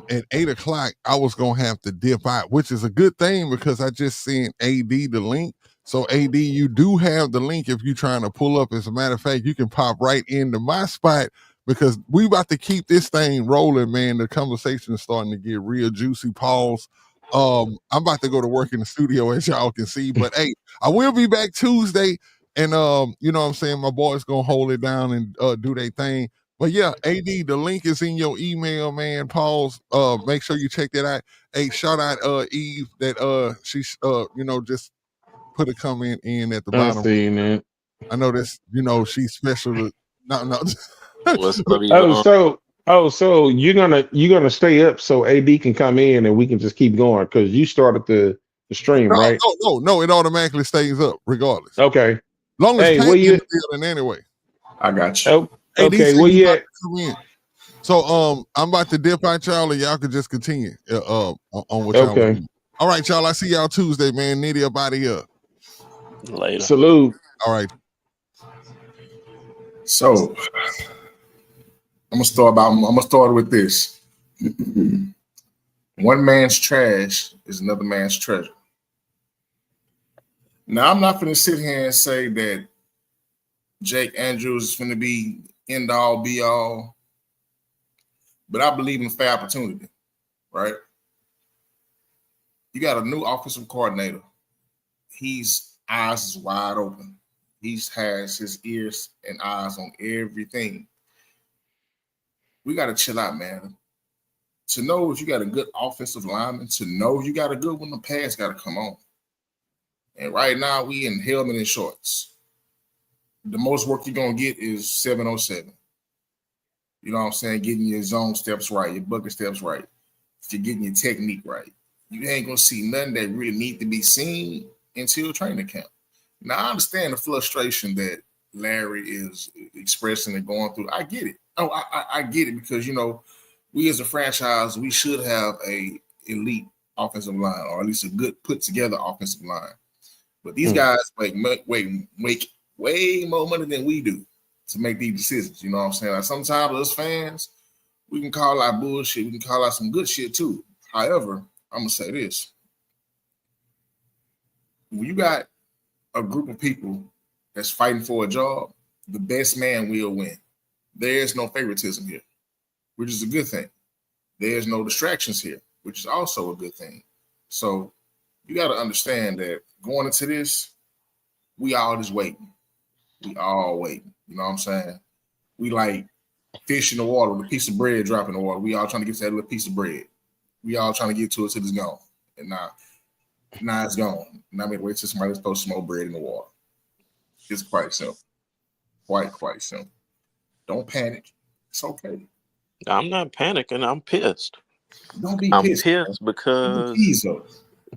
at 8 o'clock I was gonna have to dip out, which is a good thing because I just sent AD the link. So AD, you do have the link if you're trying to pull up. As a matter of fact, you can pop right into my spot because we about to keep this thing rolling, man. The conversation is starting to get real juicy. Pause. I'm about to go to work in the studio as y'all can see, but hey, I will be back Tuesday. And you know what I'm saying, my boys gonna hold it down and do their thing. But yeah, AD, the link is in your email, man. Pause. Make sure you check that out. Hey, shout out Eve that she's you know, just put a comment in at the I bottom. see that. I know this, you know, she's special to no. What's up, Oh, Yvonne? so you're gonna stay up so AD can come in and we can just keep going because you started the stream, No, right? no, it automatically stays up regardless. Okay. Long as Hey, Tank where in you the building anyway. I got you. Oh, AD okay, said where he you about at? to come in. So I'm about to dip out, y'all, and y'all could just continue on what y'all was Okay. doing. All right, y'all. I see y'all Tuesday, man. Nitty up out of here. Later. Salute. All right. So I'm gonna start with this. One man's trash is another man's treasure. Now I'm not gonna sit here and say that Jake Andrews is gonna be end all be all, but I believe in fair opportunity, right? You got a new offensive coordinator. He's eyes is wide open. He has his ears and eyes on everything. We got to chill out, man. To know if you got a good offensive lineman, to know you got a good one, the pass got to come on. And right now, we in helmet and shorts. The most work you're going to get is 707. You know what I'm saying? Getting your zone steps right, your bucket steps right. If you're getting your technique right. You ain't going to see nothing that really need to be seen until training camp. Now, I understand the frustration that Larry is expressing and going through. I get it. Oh, I get it because, you know, we as a franchise, we should have a elite offensive line or at least a good put together offensive line. But these guys make way more money than we do to make these decisions. You know what I'm saying? Like sometimes us fans, we can call out bullshit. We can call out some good shit too. However, I'm going to say this. When you got a group of people that's fighting for a job, the best man will win. There's no favoritism here, which is a good thing. There's no distractions here, which is also a good thing. So you got to understand that going into this, we all just waiting. We all waiting. You know what I'm saying? We like fish in the water with a piece of bread dropping in the water. We all trying to get to that little piece of bread. We all trying to get to it till it's gone. And now it's gone. Now we wait till somebody throw some more bread in the water. It's quite simple. Quite simple. Don't panic. It's okay. I'm not panicking. I'm pissed. Don't be I'm pissed. pissed because Please, though.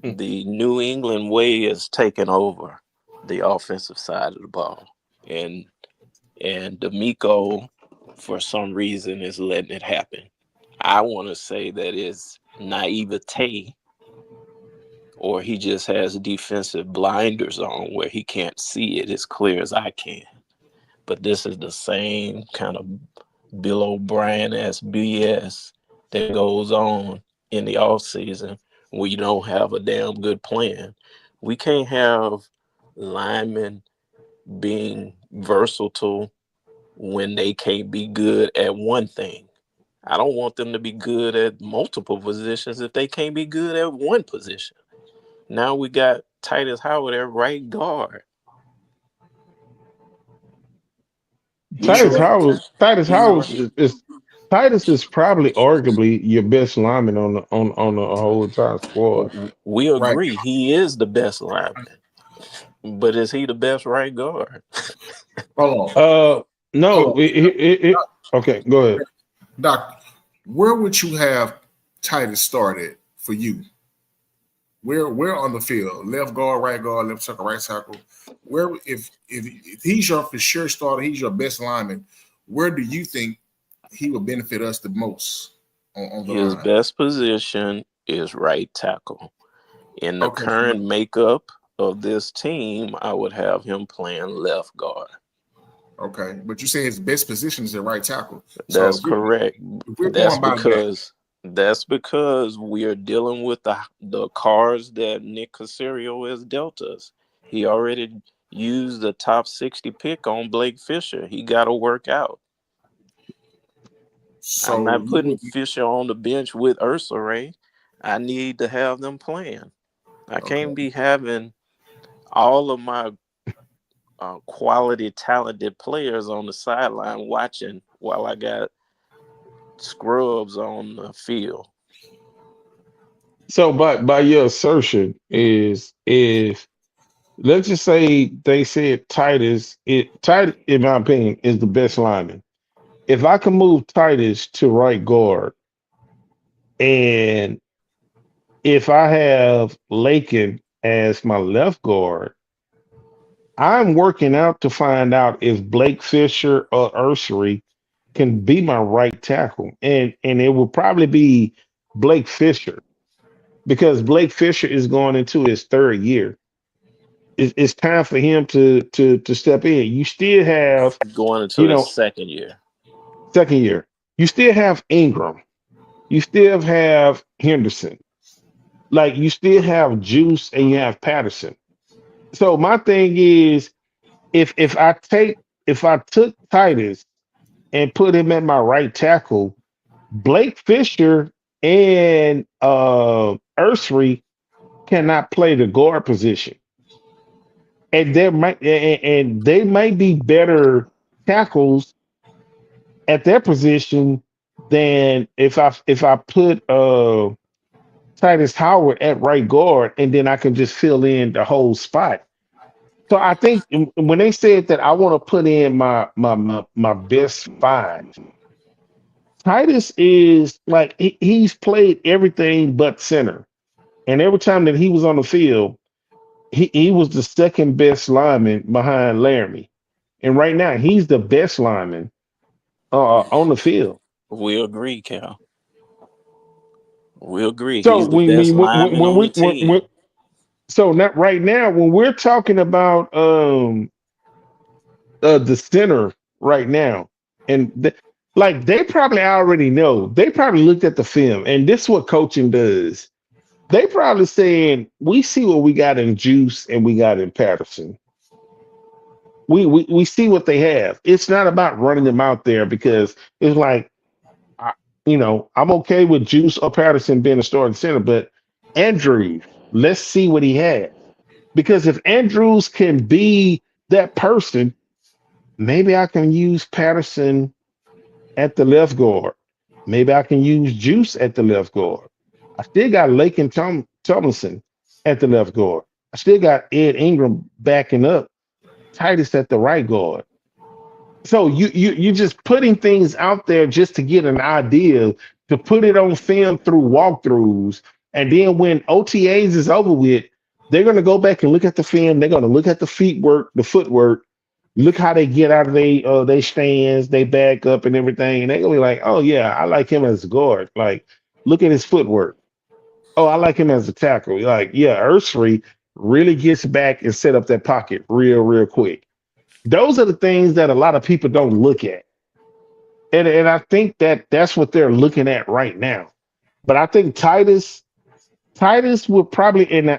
the New England way is taking over the offensive side of the ball. And D'Amico, for some reason, is letting it happen. I want to say that it's naivete, or he just has defensive blinders on where he can't see it as clear as I can. But this is the same kind of Bill O'Brien-esque BS that goes on in the offseason when you don't have a damn good plan. We can't have linemen being versatile when they can't be good at one thing. I don't want them to be good at multiple positions if they can't be good at one position. Now we got Titus Howard at right guard. He's Titus right. Howard. Titus He's Howard right. is Titus is probably arguably your best lineman on the whole entire squad. We Right. agree he is the best lineman, but is he the best right guard? Hold on. No. Hold Okay, go ahead. on. Doc, where would you have Titus started for you? Where on the field? Left guard, left tackle, right tackle. Where if he's your for sure starter, he's your best lineman. Where do you think he would benefit us the most on the His line? best position is right tackle. In the Okay. current makeup of this team, I would have him playing left guard. Okay. But you say his best position is at right tackle. So That's correct. if we're That's going by that, because we are dealing with the cards that Nick Caserio has dealt us. He already used the top 60 pick on Blake Fisher. He got to work out. I'm so not you putting would Fisher on the bench with Ursa Ray. I need to have them playing. I okay. can't be having all of my quality, talented players on the sideline watching while I got scrubs on the field. So, by your assertion is if let's just say they said Titus, in my opinion, is the best lineman. If I can move Titus to right guard, and if I have Lakin as my left guard, I'm working out to find out if Blake Fisher or Ursery can be my right tackle, and it will probably be Blake Fisher because Blake Fisher is going into his third year. It's time for him to step in. You still have, Going into you his know, second year. second year. You still have Ingram. You still have Henderson. Like you still have Juice and you have Patterson. So my thing is, if I took Titus and put him at my right tackle, Blake Fisher and Ursery cannot play the guard position, and they might be better tackles at their position than if I put Titus Howard at right guard, and then I can just fill in the whole spot. So I think when they said that I want to put in my best five, Titus is like he's played everything but center, and every time that he was on the field, he was the second best lineman behind Laramie, and right now he's the best lineman on the field. We agree, Cal. We agree. So He's the best lineman on the team. so not right now when we're talking about the center right now, and like they probably already know. They probably looked at the film, and this is what coaching does. They probably saying, "We see what we got in Juice and we got in Patterson. We see what they have. It's not about running them out there because it's like, I, I'm okay with Juice or Patterson being a starting center, but Andrews, let's see what he has. Because if Andrews can be that person, maybe I can use Patterson at the left guard. Maybe I can use Juice at the left guard. I still got Lake and Tomlinson at the left guard. I still got Ed Ingram backing up Titus at the right guard. So you're just putting things out there just to get an idea, to put it on film through walkthroughs, and then when OTAs is over with, they're gonna go back and look at the film. They're gonna look at the feet work, the footwork, look how they get out of they stands, they back up and everything, and they're gonna be like, oh yeah, I like him as a guard. Like, look at his footwork. Oh, I like him as a tackle. Like, yeah, Ursery really gets back and set up that pocket real quick. Those are the things that a lot of people don't look at. And I think that that's what they're looking at right now. But I think Titus would probably and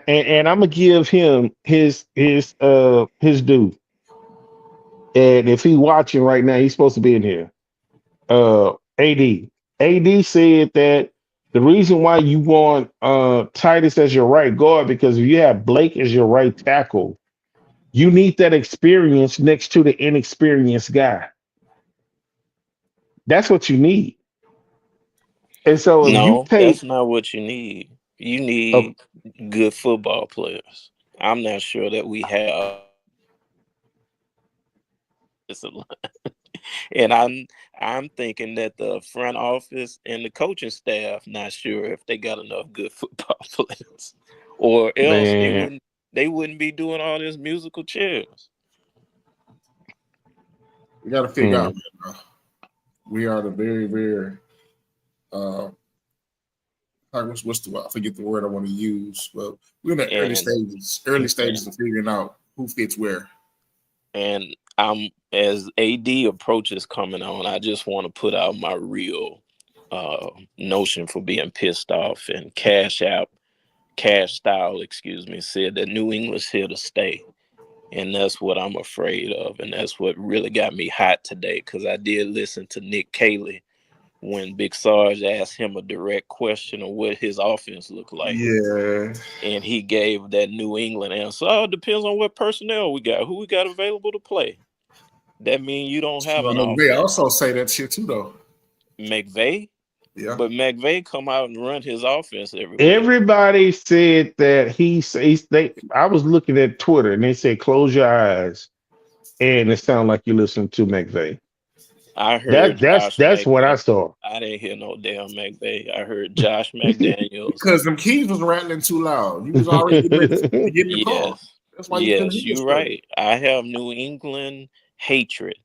I'm gonna give him his due. And if he's watching right now, he's supposed to be in here. AD. AD said that the reason why you want Titus as your right guard because if you have Blake as your right tackle, you need that experience next to the inexperienced guy. That's what you need. And so if you No, take that's not what you need. You a need good football players. I'm not sure that we have this a lot. And I'm thinking that the front office and the coaching staff not sure if they got enough good football players, or else man, they wouldn't be doing all this musical chairs. We got to figure out. mm, We are the very uh what's the I forget the word I want to use, but we're in the And early stages of figuring out who fits where. and I'm as AD approaches coming on, I just want to put out my real notion for being pissed off. And Cash Style, excuse me, said that New England's here to stay. And that's what I'm afraid of. And that's what really got me hot today because I did listen to Nick Caley when Big Sarge asked him a direct question of what his offense looked like. Yeah. And he gave that New England answer. Oh, it depends on what personnel we got, who we got available to play. That means you don't have an McVay offense. also say that shit too, though. McVay? Yeah. But McVay come out and run his offense every week. Everybody said that I was looking at Twitter and they said close your eyes, and it sounded like you listening to McVay. I heard Josh That's what I McDaniels. saw. I didn't hear no damn McVay. I heard Josh McDaniels. Because them keys was rattling too loud. You was already getting ready to get in the car. Yes. That's why you couldn't Yes, hear you're straight. right. I have New England hatred.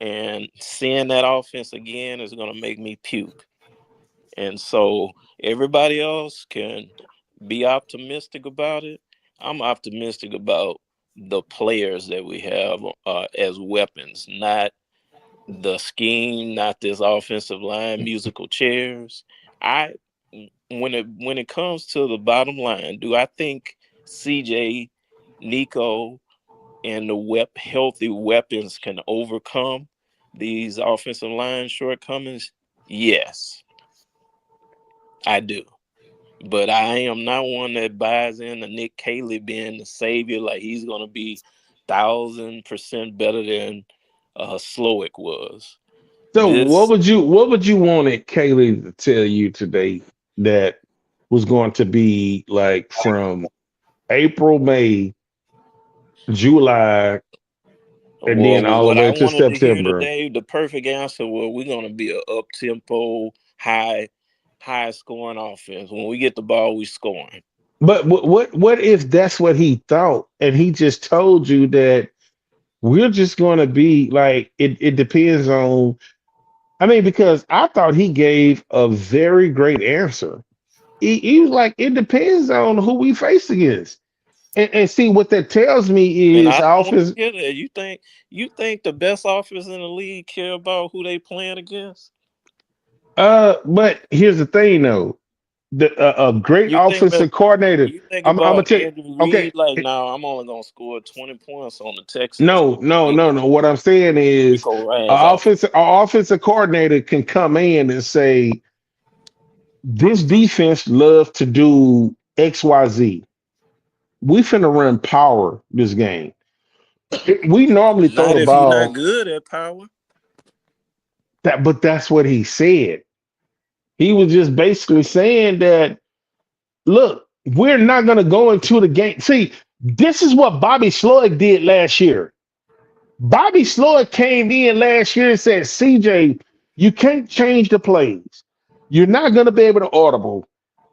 And seeing that offense again is going to make me puke. And so everybody else can be optimistic about it. I'm optimistic about the players that we have as weapons, not the scheme, not this offensive line musical chairs. I when it comes to the bottom line, do I think CJ, Nico, and the healthy weapons can overcome these offensive line shortcomings? Yes, I do. But I am not one that buys into Nick Caley being the savior, like he's going to be 1,000% better than Slowick was. So This what would you wanted Kaylee to tell you today that was going to be like from April, May, July, and then Well, all the what way I to wanted to hear September? today, the perfect answer was we're going to be an up tempo, high scoring offense. When we get the ball, we scoring. But what if that's what he thought and he just told you that we're just going to be like it depends on. I mean, because I thought he gave a very great answer. He was like, it depends on who we face against. And see what that tells me And is I don't want offense. to hear that. You think the best offense in the league care about who they playing against? But here's the thing though. A great You think offensive coordinator. you think I'm gonna about tell you, Andy okay. Reid like, no, I'm only gonna score 20 points on the Texans. No. What I'm saying is Rico Ryan's offense. a offensive coordinator can come in and say, this defense loves to do XYZ. We finna run power this game. We normally throw Not the if you're not ball. good at power. But that's what he said. He was just basically saying that, look, we're not gonna go into the game. See, this is what Bobby Sloyd did last year. Bobby Sloyd came in last year and said, CJ, you can't change the plays. You're not gonna be able to audible.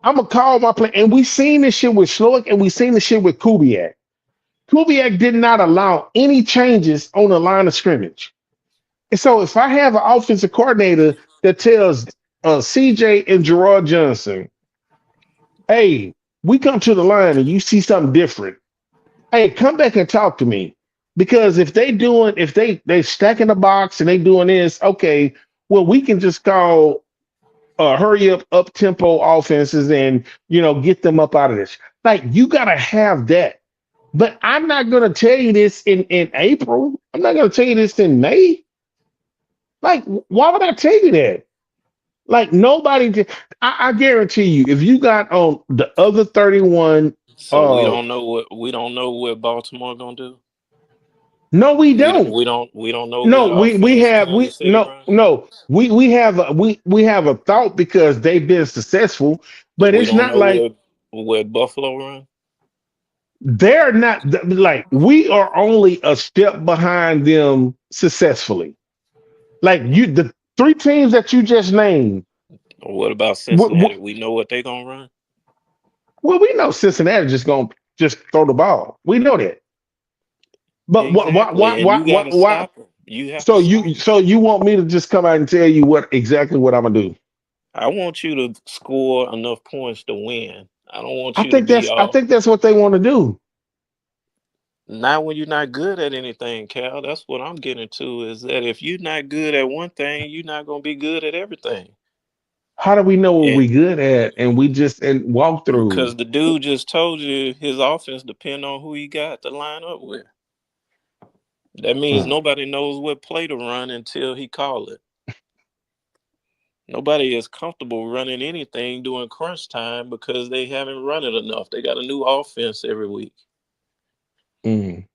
I'm gonna call my play. And we seen this shit with Sloyd and we seen this shit with Kubiak. Kubiak did not allow any changes on the line of scrimmage. And so if I have an offensive coordinator that tells CJ and Gerard Johnson, hey, we come to the line and you see something different, hey, come back and talk to me. Because if they stacking the box and they doing this, okay, well, we can just call hurry up tempo offenses and get them up out of this. Like you gotta have that. But I'm not gonna tell you this in April. I'm not gonna tell you this in May. Like, why would I tell you that? Like nobody I guarantee you, if you got on the other 31, So we don't know what Baltimore gonna do. no, we We don't don't. we don't we don't know No, what we offense have Kansas City run. we have we have a thought because they've been successful, but We it's don't not know like where Buffalo run. they're not like we are only a step behind them successfully. Like the three teams that you just named. Or what about What, Cincinnati? We know what they gonna run. well, we know Cincinnati just gonna just throw the ball. We know that. But Exactly, and you got to why? stop them. You have to stop them. So you want me to just come out and tell you exactly what I'm gonna do? I want you to score enough points to win. I don't want you to be I all. think that's what they want to do. Not when you're not good at anything, Cal. That's what I'm getting to. Is that if you're not good at one thing, you're not gonna be good at everything. How do we know what And we good at? And we just and walk through. because the dude just told you his offense depend on who he got to line up with. That means Mm. nobody knows what play to run until he call it. Nobody is comfortable running anything during crunch time because they haven't run it enough. They got a new offense every week. Mm.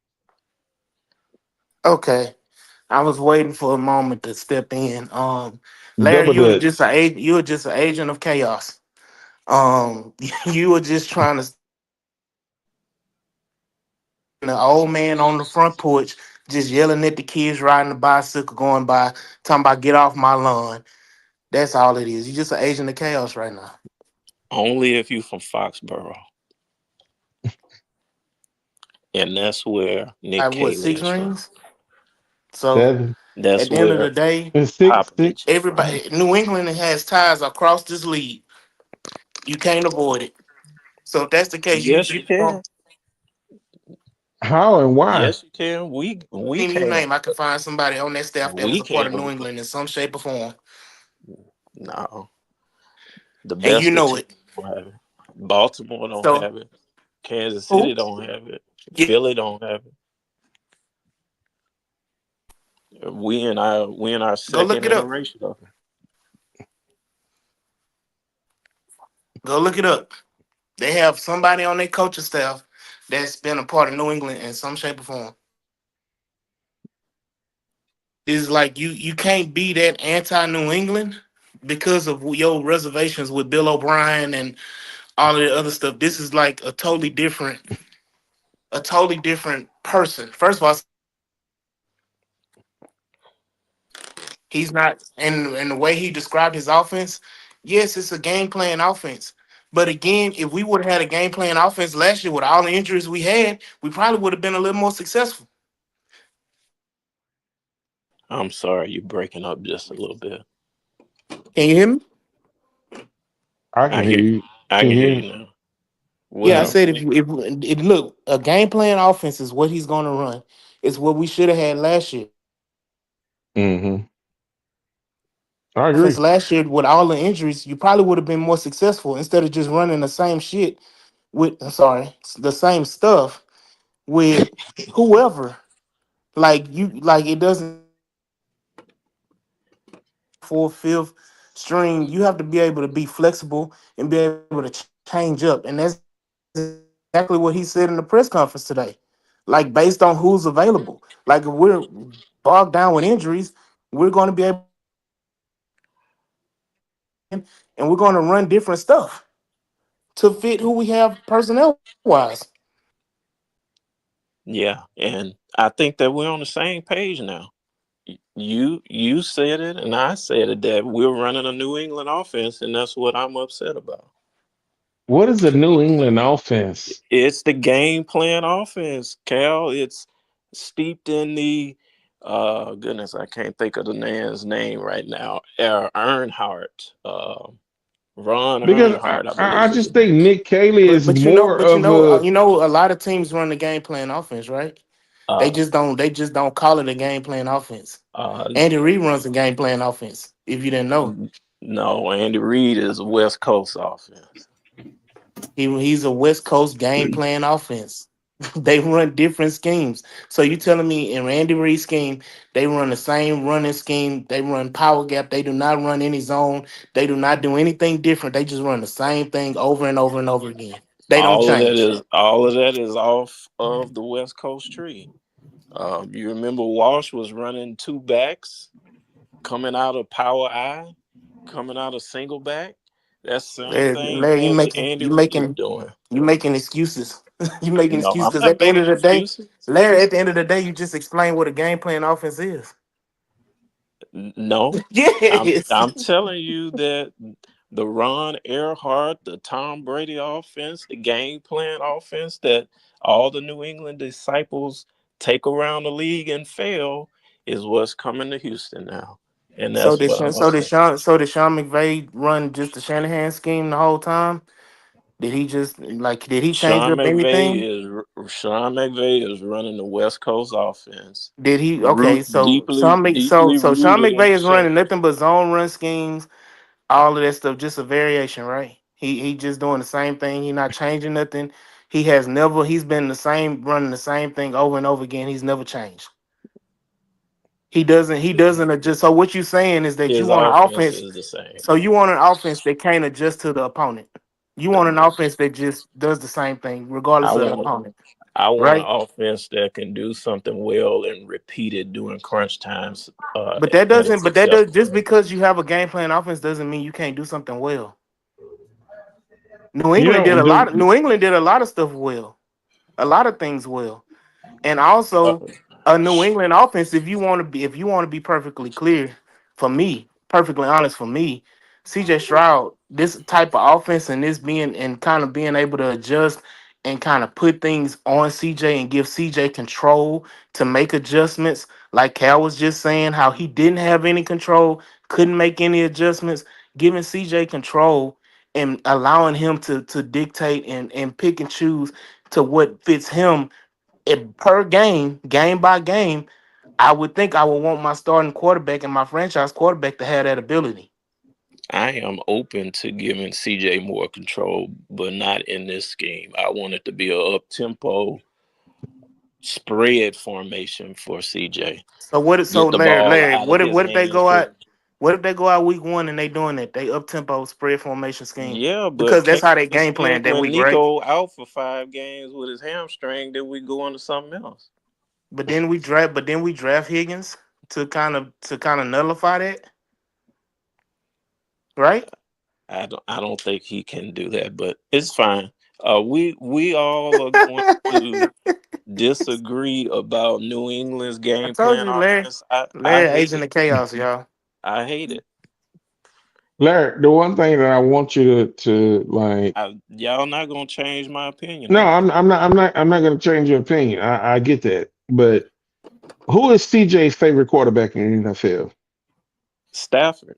Okay. I was waiting for a moment to step in. Larry, Double Dutch. you were just an agent of chaos. You were just trying to the old man on the front porch, just yelling at the kids riding the bicycle going by, talking about get off my lawn. That's all it is. You're just an agent of chaos right now. Only if you from Foxborough. And that's where I Nick what Cayley six is from. rings? So 7 That's at the end of the where day, and 6, Popovich 6. is from. everybody New England has ties across this league. You can't avoid it. So if that's the case, Yes, you can. How and why? Yes, you can. We name you can. name, I can find somebody on that staff that was We a part of can. New England in some shape or form, No, the and you best of know teams it. don't have it. Baltimore don't So have it. Kansas who? City don't have it. Yeah, Philly don't have it. We in our go look second it up. iteration of it. Go look it up. They have somebody on their coaching staff that's been a part of New England in some shape or form. It's like you can't be that anti New England because of your reservations with Bill O'Brien and all of the other stuff. This is like a totally different person. First of all, he's not, and the way he described his offense, yes, it's a game plan offense. But again, if we would have had a game plan offense last year with all the injuries we had, we probably would have been a little more successful. I'm sorry, you're breaking up just a little bit. Can you hear me? I can I hear hear you. I Can can you hear hear you me? now. Yeah, I Well, said if look, a game plan offense is what he's going to run. It's what we should have had last year. Hmm. I Offense agree. last year with all the injuries, you probably would have been more successful instead of just running the same shit with. I'm sorry, the same stuff with whoever. Like you, like it doesn't fourth, fifth string. You have to be able to be flexible and be able to change up, and that's exactly what he said in the press conference today. Like based on who's available. Like if we're bogged down with injuries, we're going to be able and we're going to run different stuff to fit who we have personnel wise. yeah, and I think that we're on the same page now. You said it and I said it that we're running a New England offense and that's what I'm upset about. What is a New England offense? It's the game plan offense, Cal. It's steeped in the goodness, I can't think of the man's name right now. Earnhardt. Ron Because Earnhardt, I I believe is the just name. think Nick Cayley is more of a. You know, a lot of teams run the game plan offense, right? Uh They just don't call it a game plan offense. uh Andy Reid runs the game plan offense. If you didn't know, no, Andy Reid is a West Coast offense. he's a West Coast game plan offense. They run different schemes. So you telling me in Randy Reid's scheme, they run the same running scheme. They run power gap. They do not run any zone. They do not do anything different. They just run the same thing over and over and over again. They don't change. All of that is off of the West Coast tree. You remember Walsh was running two backs coming out of power I, coming out of single back. That's the same thing Larry, Andy Reid is doing. you making excuses. You making No, excuses I'm because not at the end of making the day, excuses. Larry, at the end of the day, you just explain what a game plan offense is. No, Yes. I'm telling you that the Ron Earhart, the Tom Brady offense, the game plan offense that all the New England disciples take around the league and fail is what's coming to Houston now. And that's what I'm upset. So did Sean McVay run just the Shanahan scheme the whole time? Did he just like did he change Sean up anything? McVay is running the West Coast offense, Did he okay, so deeply Sean rooted in McVay the is running system. nothing but zone run schemes, all of that stuff, just a variation, right? He just doing the same thing, he not changing nothing. He's been the same running the same thing over and over again. He's never changed. He doesn't adjust. So what you saying is that you His want an offense offense. is the same. So you want an offense that can't adjust to the opponent. You want an offense that just does the same thing I regardless of the want opponent, I want an right? offense that can do something well and repeat it during crunch times, But that and doesn't. it's But that does acceptable. just because you have a game plan offense doesn't mean you can't do something well. New You England know, did a lot. the New England did a lot of stuff well, a lot of things well. And Uh, also a New England offense, if you want to be perfectly clear, for me, perfectly honest for me, CJ Stroud, this type of offense and this being and kind of being able to adjust and kind of put things on CJ and give CJ control to make adjustments, like Cal was just saying, how he didn't have any control, couldn't make any adjustments, giving CJ control and allowing him to dictate and pick and choose to what fits him per game, game by game, I would think I would want my starting quarterback and my franchise quarterback to have that ability. I am open to giving CJ more control, but not in this scheme. I want it to be a up tempo spread formation for CJ. So what is so Get the Larry, ball Larry, out of his what if they hands go quick. out? What if they go out week one and they doing that? They up tempo spread formation scheme. Yeah, but Because that's how they this game year plan that when week, right? Nico out for 5 games with his hamstring, then we go on to something else. But then we draft Higgins to kind of nullify that, right? I don't think he can do that, but it's fine. We all are going to disagree about New England's I game told plan you, Larry. offense. I Larry hate agent it. of chaos, y'all. I hate it. Larry, the one thing that I want you to like. Y'all not gonna change my opinion No, on it. I'm not going to change your opinion. I get that, but who is CJ's favorite quarterback in the NFL? Stafford.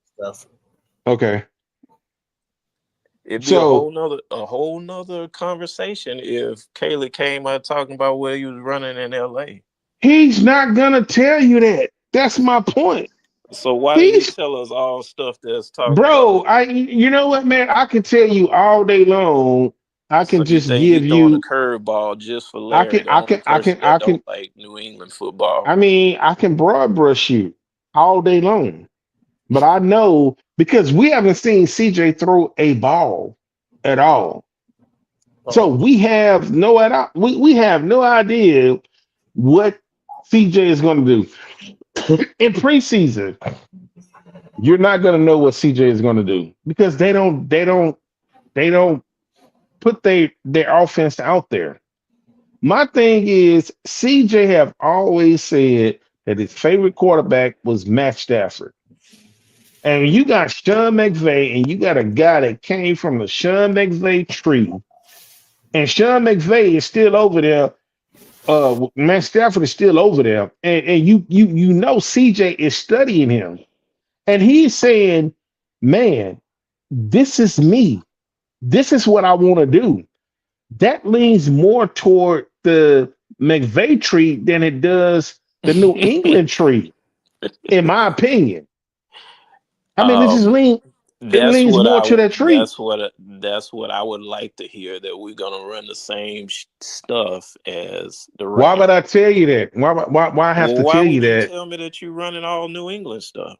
Okay, It'd be a so whole nother conversation if Kaylee came out talking about where he was running in LA. he's not going to tell you that. That's my point. So why did he He's tell us all stuff that's talking about bro. New I England? you know what, man? I can tell you all day long. I So can you just think he give throwing a you. curveball just for I Larry, can the I only can I person can I that don't can. like New England football? I mean, I can broad brush you all day long, but I know because we haven't seen CJ throw a ball at all. So we have no idea what CJ is going to do in preseason. You're not going to know what CJ is going to do because they don't put their offense out there. My thing is CJ have always said that his favorite quarterback was Matt Stafford. And you got Sean McVay, and you got a guy that came from the Sean McVay tree, and Sean McVay is still over there. Matt Stafford is still over there, and you know CJ is studying him, and he's saying, "Man, this is me. This is what I want to do." That leans more toward the McVay tree than it does the New England tree, in my opinion. I mean, it just um, lean it that's leans what more I to would. that tree. That's what I would like to hear. That we're gonna run the same stuff as the Why Rams. would I tell you that? Why I have Well, to why tell you would you that? tell me that you're running all New England stuff?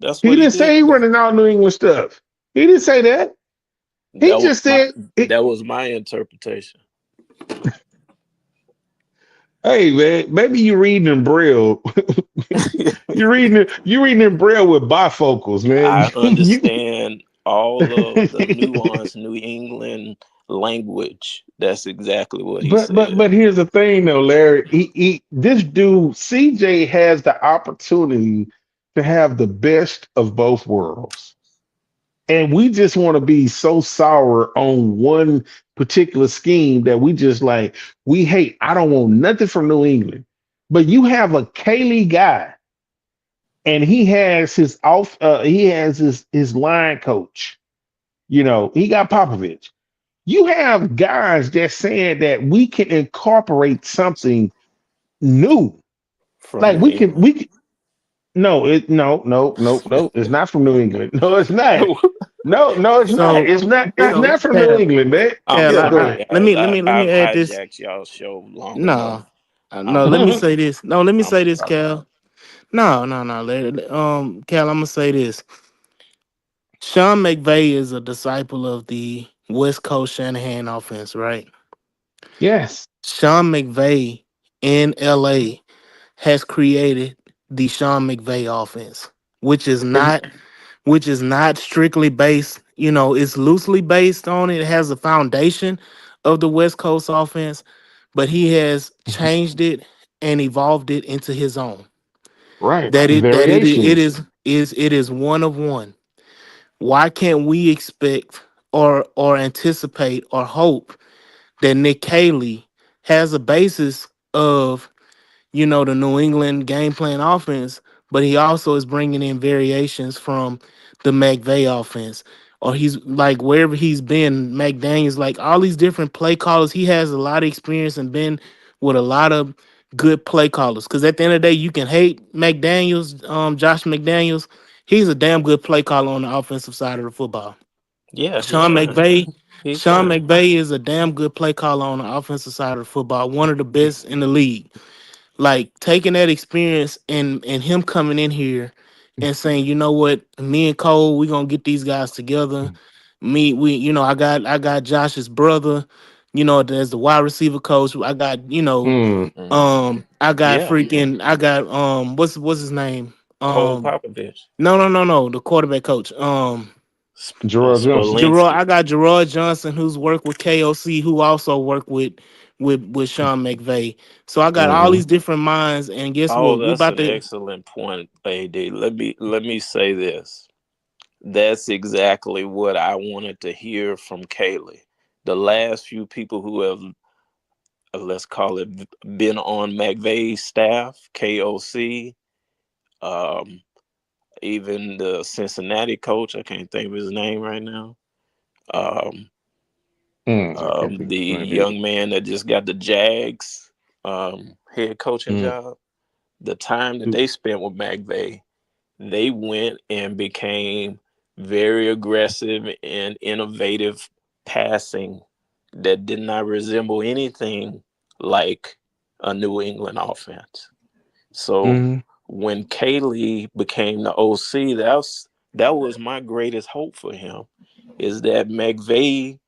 That's He what he didn't did say he today. running out New England stuff. He didn't say that. He That was just my said, that was my interpretation. "Hey man, maybe you reading in braille. You reading in braille with bifocals, man. I understand all of the nuanced New England language. That's exactly what he but but said. but here's the thing though, Larry. This dude CJ has the opportunity to have the best of both worlds. And we just want to be so sour on one particular scheme that we just like, we hate. I don't want nothing from New England. But you have a Kaylee guy, and he has his line coach. You know, he got Popovich. You have guys that saying that we can incorporate something new. From Like New England. we can no, no. It's not from New England. No, it's not. No, it's not. So It's so not from New Cal, England, man. I'm Cal, Yeah, go sorry, ahead. let guys. me let me let me I've add this. hijacked y'all's show long enough. No, I'm no. Let me sorry. say this. No, let me I'm say this, sorry. Cal. No, no, no. Cal, I'm gonna say this. Sean McVay is a disciple of the West Coast Shanahan offense, right? Yes. Sean McVay in LA has created the Sean McVay offense, which is Have not which is not strictly based, it's loosely based on it. It has a foundation of the West Coast offense, but he has changed it and evolved it into his own. right. That it Variations. is one of one. Why can't we expect or anticipate or hope that Nick Caley has a basis of the New England game plan offense, but he also is bringing in variations from the McVay offense. Or he's like wherever he's been, McDaniels, like all these different play callers. He has a lot of experience and been with a lot of good play callers. Because at the end of the day, you can hate McDaniels, Josh McDaniels. He's a damn good play caller on the offensive side of the football. Yeah, he Sean fine. McVay, He Sean fine. McVay is a damn good play caller on the offensive side of the football. One of the best in the league, like taking that experience and him coming in here and saying, you know what, me and Cole, we gonna get these guys together. I got Josh's brother, as the wide receiver coach. I got, Mm, I got Yeah, what's his name? Cole Um, Popovich, no, the quarterback coach. Gerard Johnson. Gerard, Spalensky. I got Gerard Johnson, who's worked with KOC, who also worked with Sean McVay. So I got all Hmm. these different minds, and guess Oh, what? We that's about an to. excellent point, AD. Let me say this. That's exactly what I wanted to hear from Kaylee. The last few people who have, let's call it, been on McVay's staff, KOC, um, even the Cincinnati coach, I can't think of his name right now. Um, I can't think the of his name either. young man that just got the Jags head coaching Mm, job. The time that they spent with McVay, they went and became very aggressive and innovative passing that did not resemble anything like a New England offense. So mm, when Kaylee became the OC, that was my greatest hope for him, is that McVay,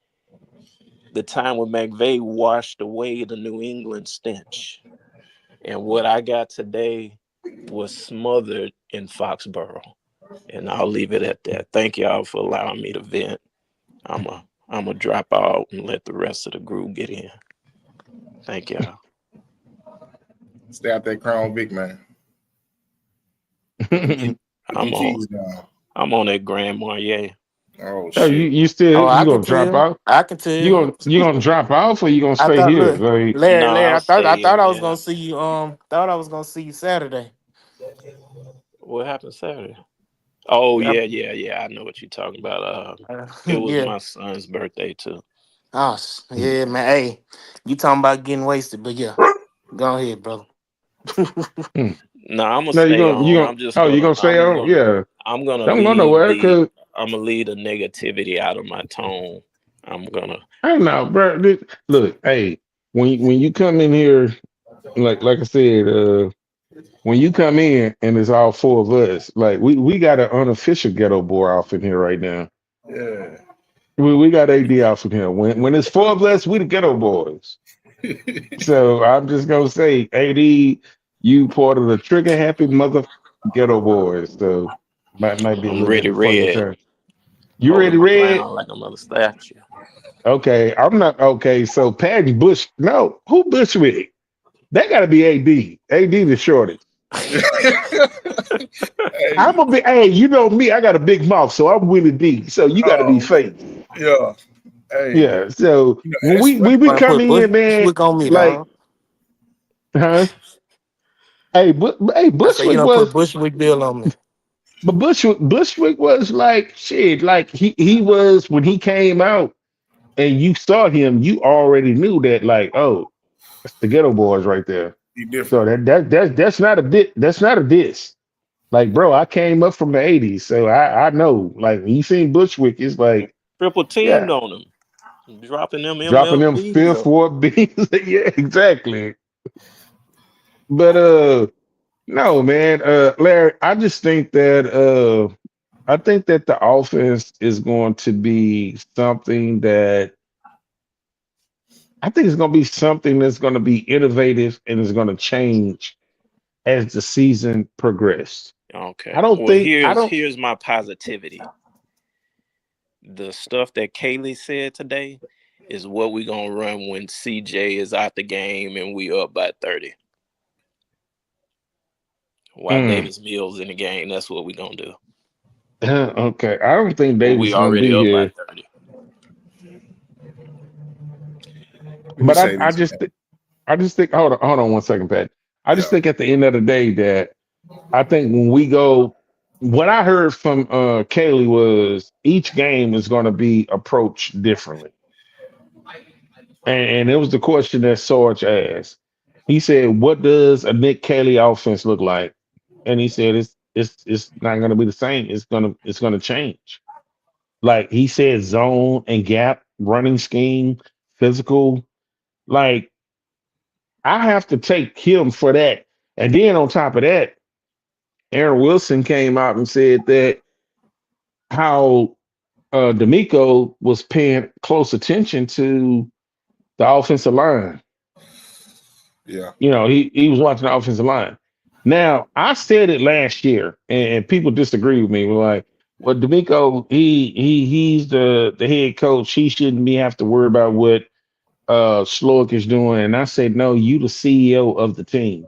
the time with McVay washed away the New England stench. And what I got today was smothered in Foxborough. And I'll leave it at that. Thank y'all for allowing me to vent. I'm a drop out and let the rest of the group get in. Thank y'all. Stay out that Crown Vic, man. Put them keys, mm. put them I'm on keys down. I'm on that Grand Marnier. Oh Oh, you, shit. you still Oh, I you can gonna drop tell. out? I can tell. You gonna drop off or you gonna I stay thought, here? look, Like, Larry, Nah, I I'll thought, I stay, thought I was gonna man. see you. Thought I was gonna see you Saturday. What happened Saturday? Oh Yeah, yeah. I know what you're talking about. It was yeah. my son's birthday too. Oh, yeah, man. Hey, you talking about getting wasted? But yeah, go ahead, brother. mm. No, I'm gonna No, stay you on. gonna oh you gonna stay on? Yeah, I'm gonna don't go leave nowhere the because I'm gonna leave the negativity out of my tone. I'm gonna I don't know, bro. Look, hey, when you come in here, like I said, when you come in and it's all four of us, like we got an unofficial ghetto boy off in here right now. Yeah. We got AD off in here. When it's four of us, we the ghetto boys. So I'm just gonna say, AD, you part of the trigger happy mother ghetto boys. So might be a I'm little bit ready of funny red, time. You holding ready, my Red? ground like a mother statue. Okay, I'm not okay. So Patton Bush, no, who Bushwick? That gotta be AD. AD the shortest. Hey. I'm a big hey, you know me, I got a big mouth, so I'm Willie D. So you gotta be Oh fake. yeah. Hey. Yeah. So You know, when that's we Man, come put in, man, Bushwick on me, like, dog. huh? Hey, hey, I say you Bushwick don't put was, Bushwick Bill on me. but Bushwick was like shit. Like he was when he came out and you saw him, you already knew that like, oh, that's the Ghetto Boys right there. be So different. that's not a bit. That's not a diss. Like, bro, I came up from the '80s, so I know. Like, when you seen Bushwick, it's like, Triple yeah, teamed on him, dropping them dropping them MLBs fifth, on him. fourth beats. Yeah, exactly. But No, man. Larry, I think that the offense is going to be something that I think it's going to be something that's going to be innovative and is going to change as the season progressed. Okay. I don't Well, think I here's don't. here's my positivity. The stuff that Kaylee said today is what we gonna run when CJ is out the game and we up by 30. While Mm, Davis Mills in the game, that's what we gonna do. okay, I don't think When Davis we is going to already be up by here, 30. Let me but say I this, just man. I just think hold on 1 second, Pat. I just Yeah. think at the end of the day that I think when we go, what I heard from Kaylee was each game is going to be approached differently. And it was the question that Sarge asked. He said, "What does a Nick Caley offense look like?" And he said, "It's not going to be the same. It's gonna change." Like he said, zone and gap running scheme, physical. Like I have to take him for that. And then on top of that, Aaron Wilson came out and said that how D'Amico was paying close attention to the offensive line. Yeah. He was watching the offensive line. Now, I said it last year, and people disagree with me. We're like, well, D'Amico, he's the head coach. He shouldn't be have to worry about what Sloak is doing. And I said, no, you the CEO of the team.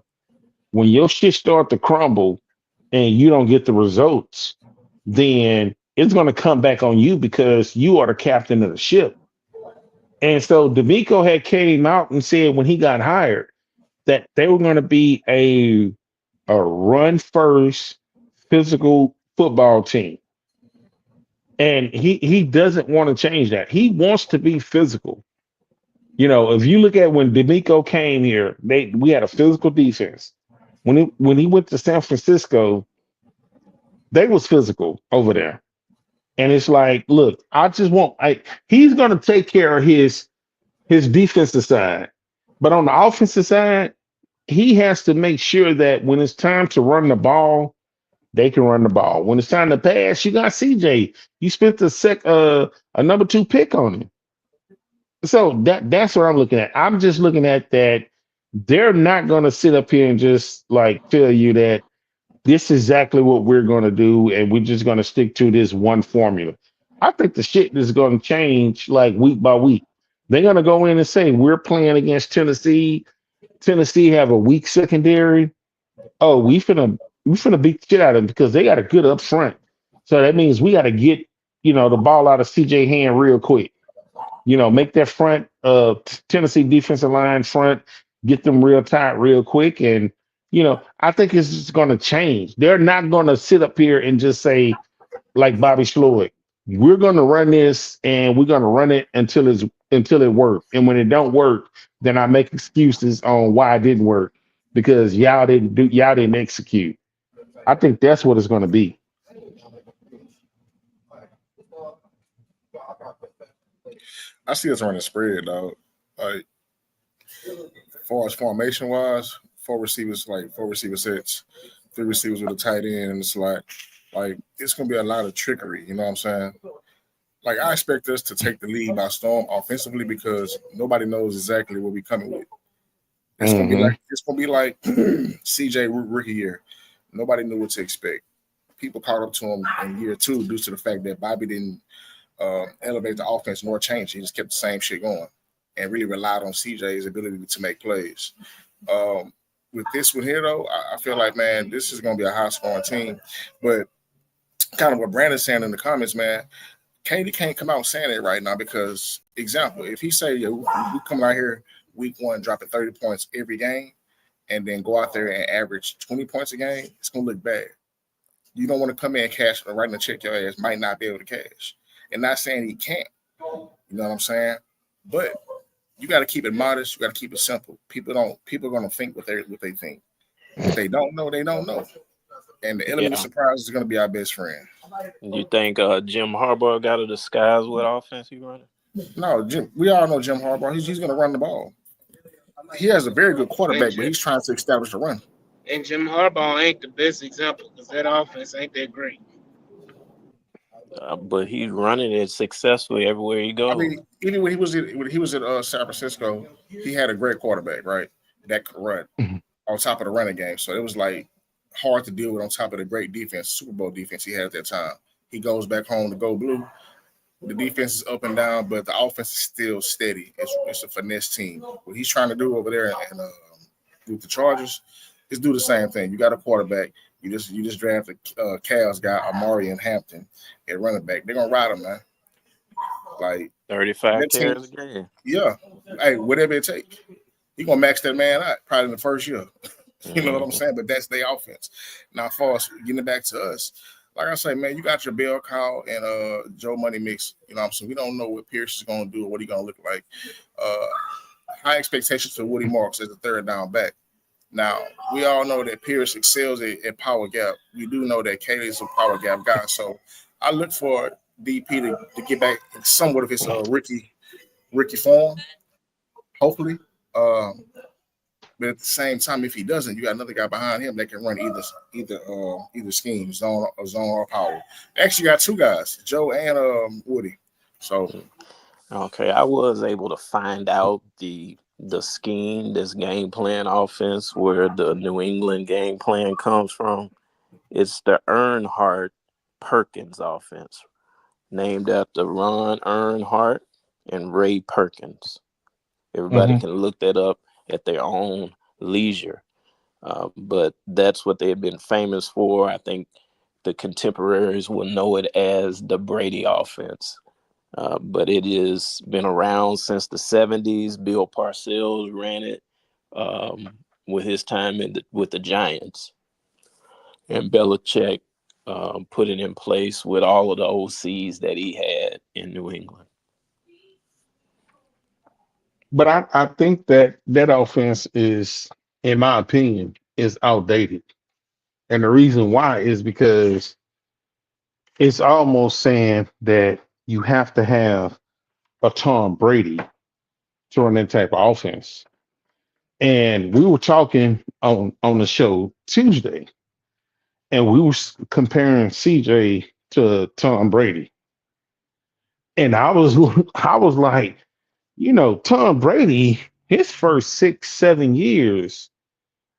When your shit start to crumble and you don't get the results, then it's going to come back on you because you are the captain of the ship. And so D'Amico had came out and said when he got hired that they were going to be a run first physical football team. And he doesn't want to change that. He wants to be physical. If you look at when D'Amico came here, we had a physical defense. When he went to San Francisco, they was physical over there. And it's like, look, I just want he's gonna take care of his defensive side. But on the offensive side, he has to make sure that when it's time to run the ball, they can run the ball. When it's time to pass, you got CJ. You spent a number 2 pick on him. So that's what I'm looking at. I'm just looking at that they're not gonna sit up here and just like tell you that this is exactly what we're gonna do, and we're just gonna stick to this one formula. I think the shit is gonna change like week by week. They're gonna go in and say we're playing against Tennessee. Tennessee have a weak secondary. Oh, we finna beat the shit out of them because they got a good up front. So that means we got to get the ball out of CJ hand real quick. Make that front Tennessee defensive line front, get them real tight real quick, and I think it's just going to change. They're not going to sit up here and just say like Bobby Sloyd, we're going to run this and we're going to run it until it works. And when it don't work, then I make excuses on why it didn't work because y'all didn't execute. I think that's what it's going to be. I see us running spread, dog. Like, as far as formation wise, four receiver sets, 3 receivers with a tight end in the slot. Like, it's gonna be a lot of trickery. You know what I'm saying? Like, I expect us to take the lead by storm offensively because nobody knows exactly what we're coming with. Hmm. It's gonna be like CJ rookie year. Nobody knew what to expect. People caught up to him in year 2 due to the fact that Bobby didn't elevate the offense nor change. He just kept the same shit going and really relied on CJ's ability to make plays. Um, with this one here, though, I feel like, man, this is going to be a high scoring team. But kind of what Brandon's saying in the comments, man, Katie can't come out saying it right now because, example, if he say, yeah, we coming out here week 1 dropping 30 points every game and then go out there and average 20 points a game, it's going to look bad. You don't want to come in and cash or writing a check your ass might not be able to cash. And not saying he can't, you know what I'm saying? But you got to keep it modest. You got to keep it simple. People are going to think what they think. What they don't know, they don't know. And the element of Yeah. surprise is going to be our best friend. You think Jim Harbaugh got to disguise what offense he running? No, Jim. We all know Jim Harbaugh. He's going to run the ball. He has a very good quarterback, but he's trying to establish a run. And Jim Harbaugh ain't the best example because that offense ain't that great. But he's running it successfully everywhere he I goes. mean, even when he was at San Francisco, he had a great quarterback, right? That could run Mhm. on top of the running game. So it was like hard to deal with on top of the great defense, Super Bowl defense he had at that time. He goes back home to go blue. The defense is up and down, but the offense is still steady. It's a finesse team. What he's trying to do over there and with the Chargers is do the same thing. You got a quarterback. You just drafted Cavs guy Amari and Hampton at running back. They're gonna ride him, man. Like 35 that team, carries a game. yeah. Hey, whatever it takes. He gonna max that man out probably in the first year. You know what I'm Mhm. saying? But that's their offense. Now, as far as getting it back to us, like I say, man, you got your Bell Cow and Joe Money Mix. You know what I'm saying? We don't know what Pierce is gonna do or what he's gonna look like. Uh, high expectations for Woody Marks as the third down back. Now, we all know that Pierce excels at power gap. We do know that Kaylee is a power gap guy. So I look for DP to get back somewhat of his Ricky form, hopefully. But at the same time, if he doesn't, you got another guy behind him that can run either scheme, zone or power. Actually, got two guys, Joe and Woody. So Okay, I was able to find out the scheme, this game plan offense, where the New England game plan comes from. It's the Earnhardt Perkins offense, named after Ron Earnhardt and Ray Perkins. Everybody Mhm. can look that up at their own leisure. But that's what they've been famous for. I think the contemporaries will know it as the Brady offense. But it has been around since the 70s. Bill Parcells ran it with his time with the Giants. And Belichick put it in place with all of the OCs that he had in New England. But I think that that offense is, in my opinion, is outdated. And the reason why is because it's almost saying that you have to have a Tom Brady to run that type of offense. And we were talking on the show Tuesday, and we were comparing CJ to Tom Brady. And I was I was like, Tom Brady, his first 6, 7 years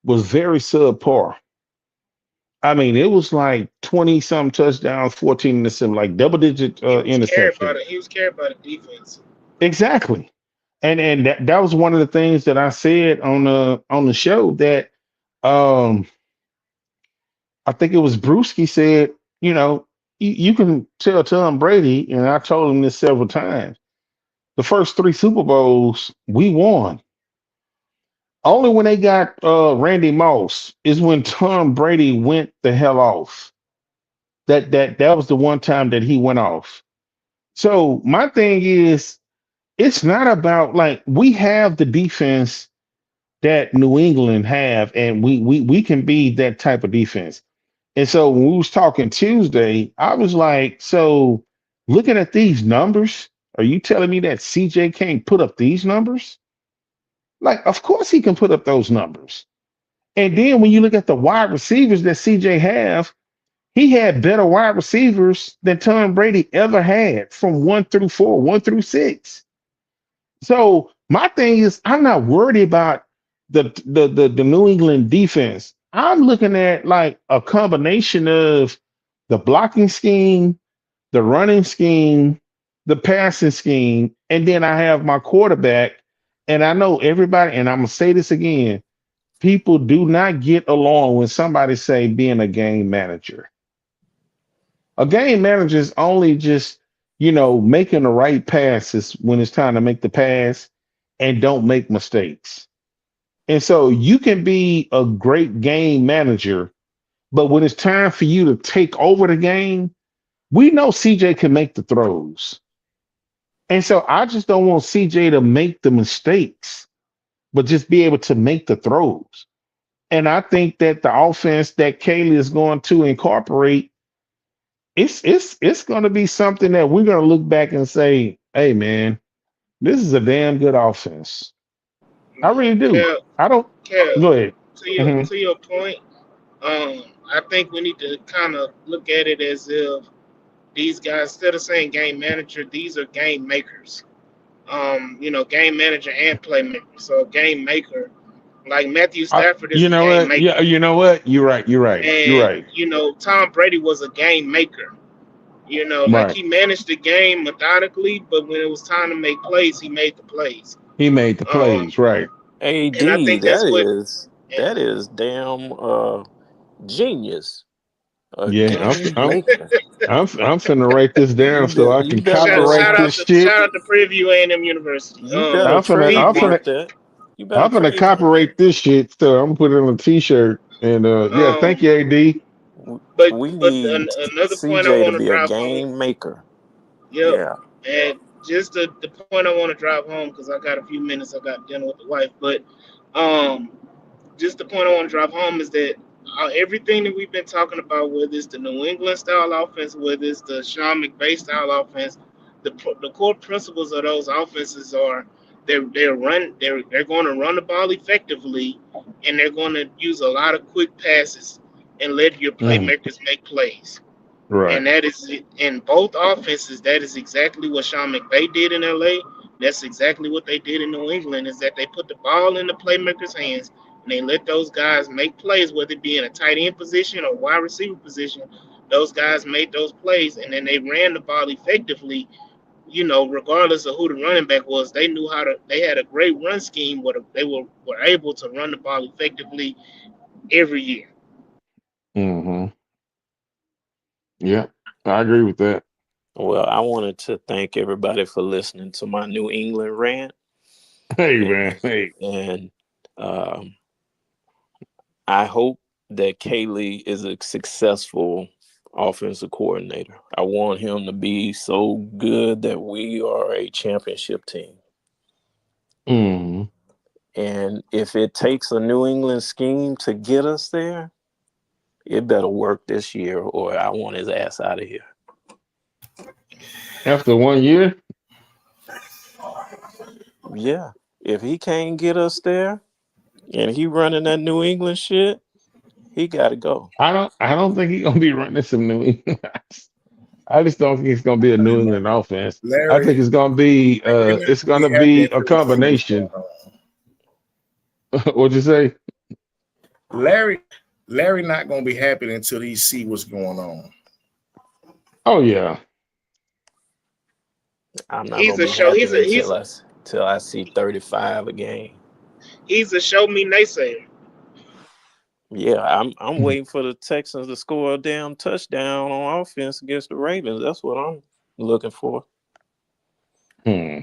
was very subpar. I mean, it was like 20 some touchdowns, 14 interceptions, like double digit interception. He was carried by the defense. Exactly. And that was one of the things that I said on the show that um I think it was Brewski said, you can tell Tom Brady, and I told him this several times. The first three Super Bowls we won. Only when they got Randy Moss is when Tom Brady went the hell off. That was the one time that he went off. So my thing is, it's not about like we have the defense that New England have, and we can be that type of defense. And so when we was talking Tuesday, I was like, so looking at these numbers, are you telling me that CJ can't put up these numbers? Like, of course he can put up those numbers. And then when you look at the wide receivers that CJ have, he had better wide receivers than Tom Brady ever had from 1 through 4, 1 through 6. So my thing is, I'm not worried about the New England defense. I'm looking at like a combination of the blocking scheme, the running scheme, the passing scheme, and then I have my quarterback. And I know everybody, and I'm gonna say this again: people do not get along when somebody say being a game manager. A game manager is only just, making the right passes when it's time to make the pass and don't make mistakes. And so you can be a great game manager, but when it's time for you to take over the game, we know CJ can make the throws. And so I just don't want CJ to make the mistakes, but just be able to make the throws. And I think that the offense that Kaylee is going to incorporate, it's going to be something that we're going to look back and say, "Hey, man, this is a damn good offense." I really do. Kev, I don't. Kev, Go ahead. Mhm. to your point, I think we need to kind of look at it as if these guys, instead of saying game manager, these are game makers. Game manager and playmaker. So a game maker, like Matthew Stafford, is You a know game what? Yeah, maker, you know what? You're right. You're right. You're and right. Tom Brady was a game maker. Like Right. he managed the game methodically, but when it was time to make plays, he made the plays. He made the Um, plays. Right. AD, and I think that's what. that is damn genius. A Yeah. game maker. I'm finna write this down so I You can better copyright this shit. Shout out to Preview A&M University. you better He, I'm trademark finna that. You better I'm finna trademark that. copyright this shit. So I'm gonna put it on a t-shirt. And yeah, thank um, you, AD. We but need another point I CJ to want to be a drive home. game maker. Yep. Yeah. And just the point I want to drive home, because I got a few minutes, I got dinner with the wife, but um, just the point I want to drive home is that everything that we've been talking about, whether it's the New England style offense, whether it's the Sean McVay style offense, the core principles of those offenses are they're going to run the ball effectively, and they're going to use a lot of quick passes and let your Mhm. playmakers make plays. Right. And that is in both offenses. That is exactly what Sean McVay did in LA. That's exactly what they did in New England. Is that they put the ball in the playmakers' hands and they let those guys make plays, whether it be in a tight end position or wide receiver position. Those guys made those plays, and then they ran the ball effectively. Regardless of who the running back was, they knew how to. They had a great run scheme where they were able to run the ball effectively every year. Hmm. Yeah, I agree with that. Well, I wanted to thank everybody for listening to my New England rant, Hey and, man, hey. and um, I hope that Kaylee is a successful offensive coordinator. I want him to be so good that we are a championship team. Hmm. And if it takes a New England scheme to get us there, it better work this year, or I want his ass out of here. After 1 year, Yeah, if he can't get us there, and he running that New England shit, he got to go. I don't think he's gonna be running some New England. I just don't think it's gonna be a Hey New man, England offense. I Larry, think Larry not it's gonna be gonna happy be a until he see what's going combination. on. What'd you say? Larry, Larry not gonna be happy until he see what's going on. Oh yeah. I'm not He's gonna a be show. happy until I see 35 a game. He's a show me naysayer. Yeah, I'm waiting for the Texans to score a damn touchdown on offense against the Ravens. That's what I'm looking for. Hmm.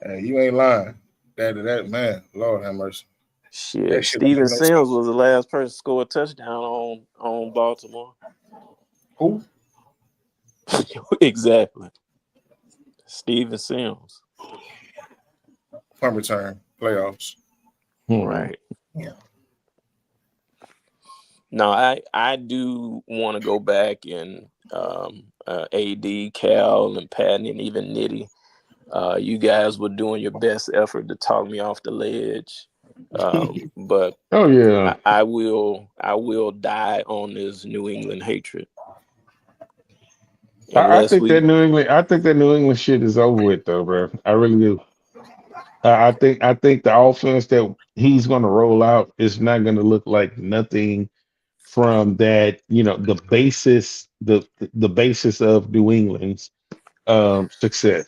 Hey, you ain't lying. That man, Lord have mercy. That Shit, shit don't Steven make no Sims sense. was the last person to score a touchdown on Baltimore. Who? Exactly, Steven Sims. Punt return playoffs. Hmm. Right. Yeah. No, I do want to go back and AD, Cal, and Patton, and even Nitty. You guys were doing your best effort to talk me off the ledge, but Oh yeah. I will die on this New England hatred I unless think that we. New England shit is over with though, bro. I really do. I think the offense that he's gonna roll out is not gonna look like nothing from that, the basis of New England's success.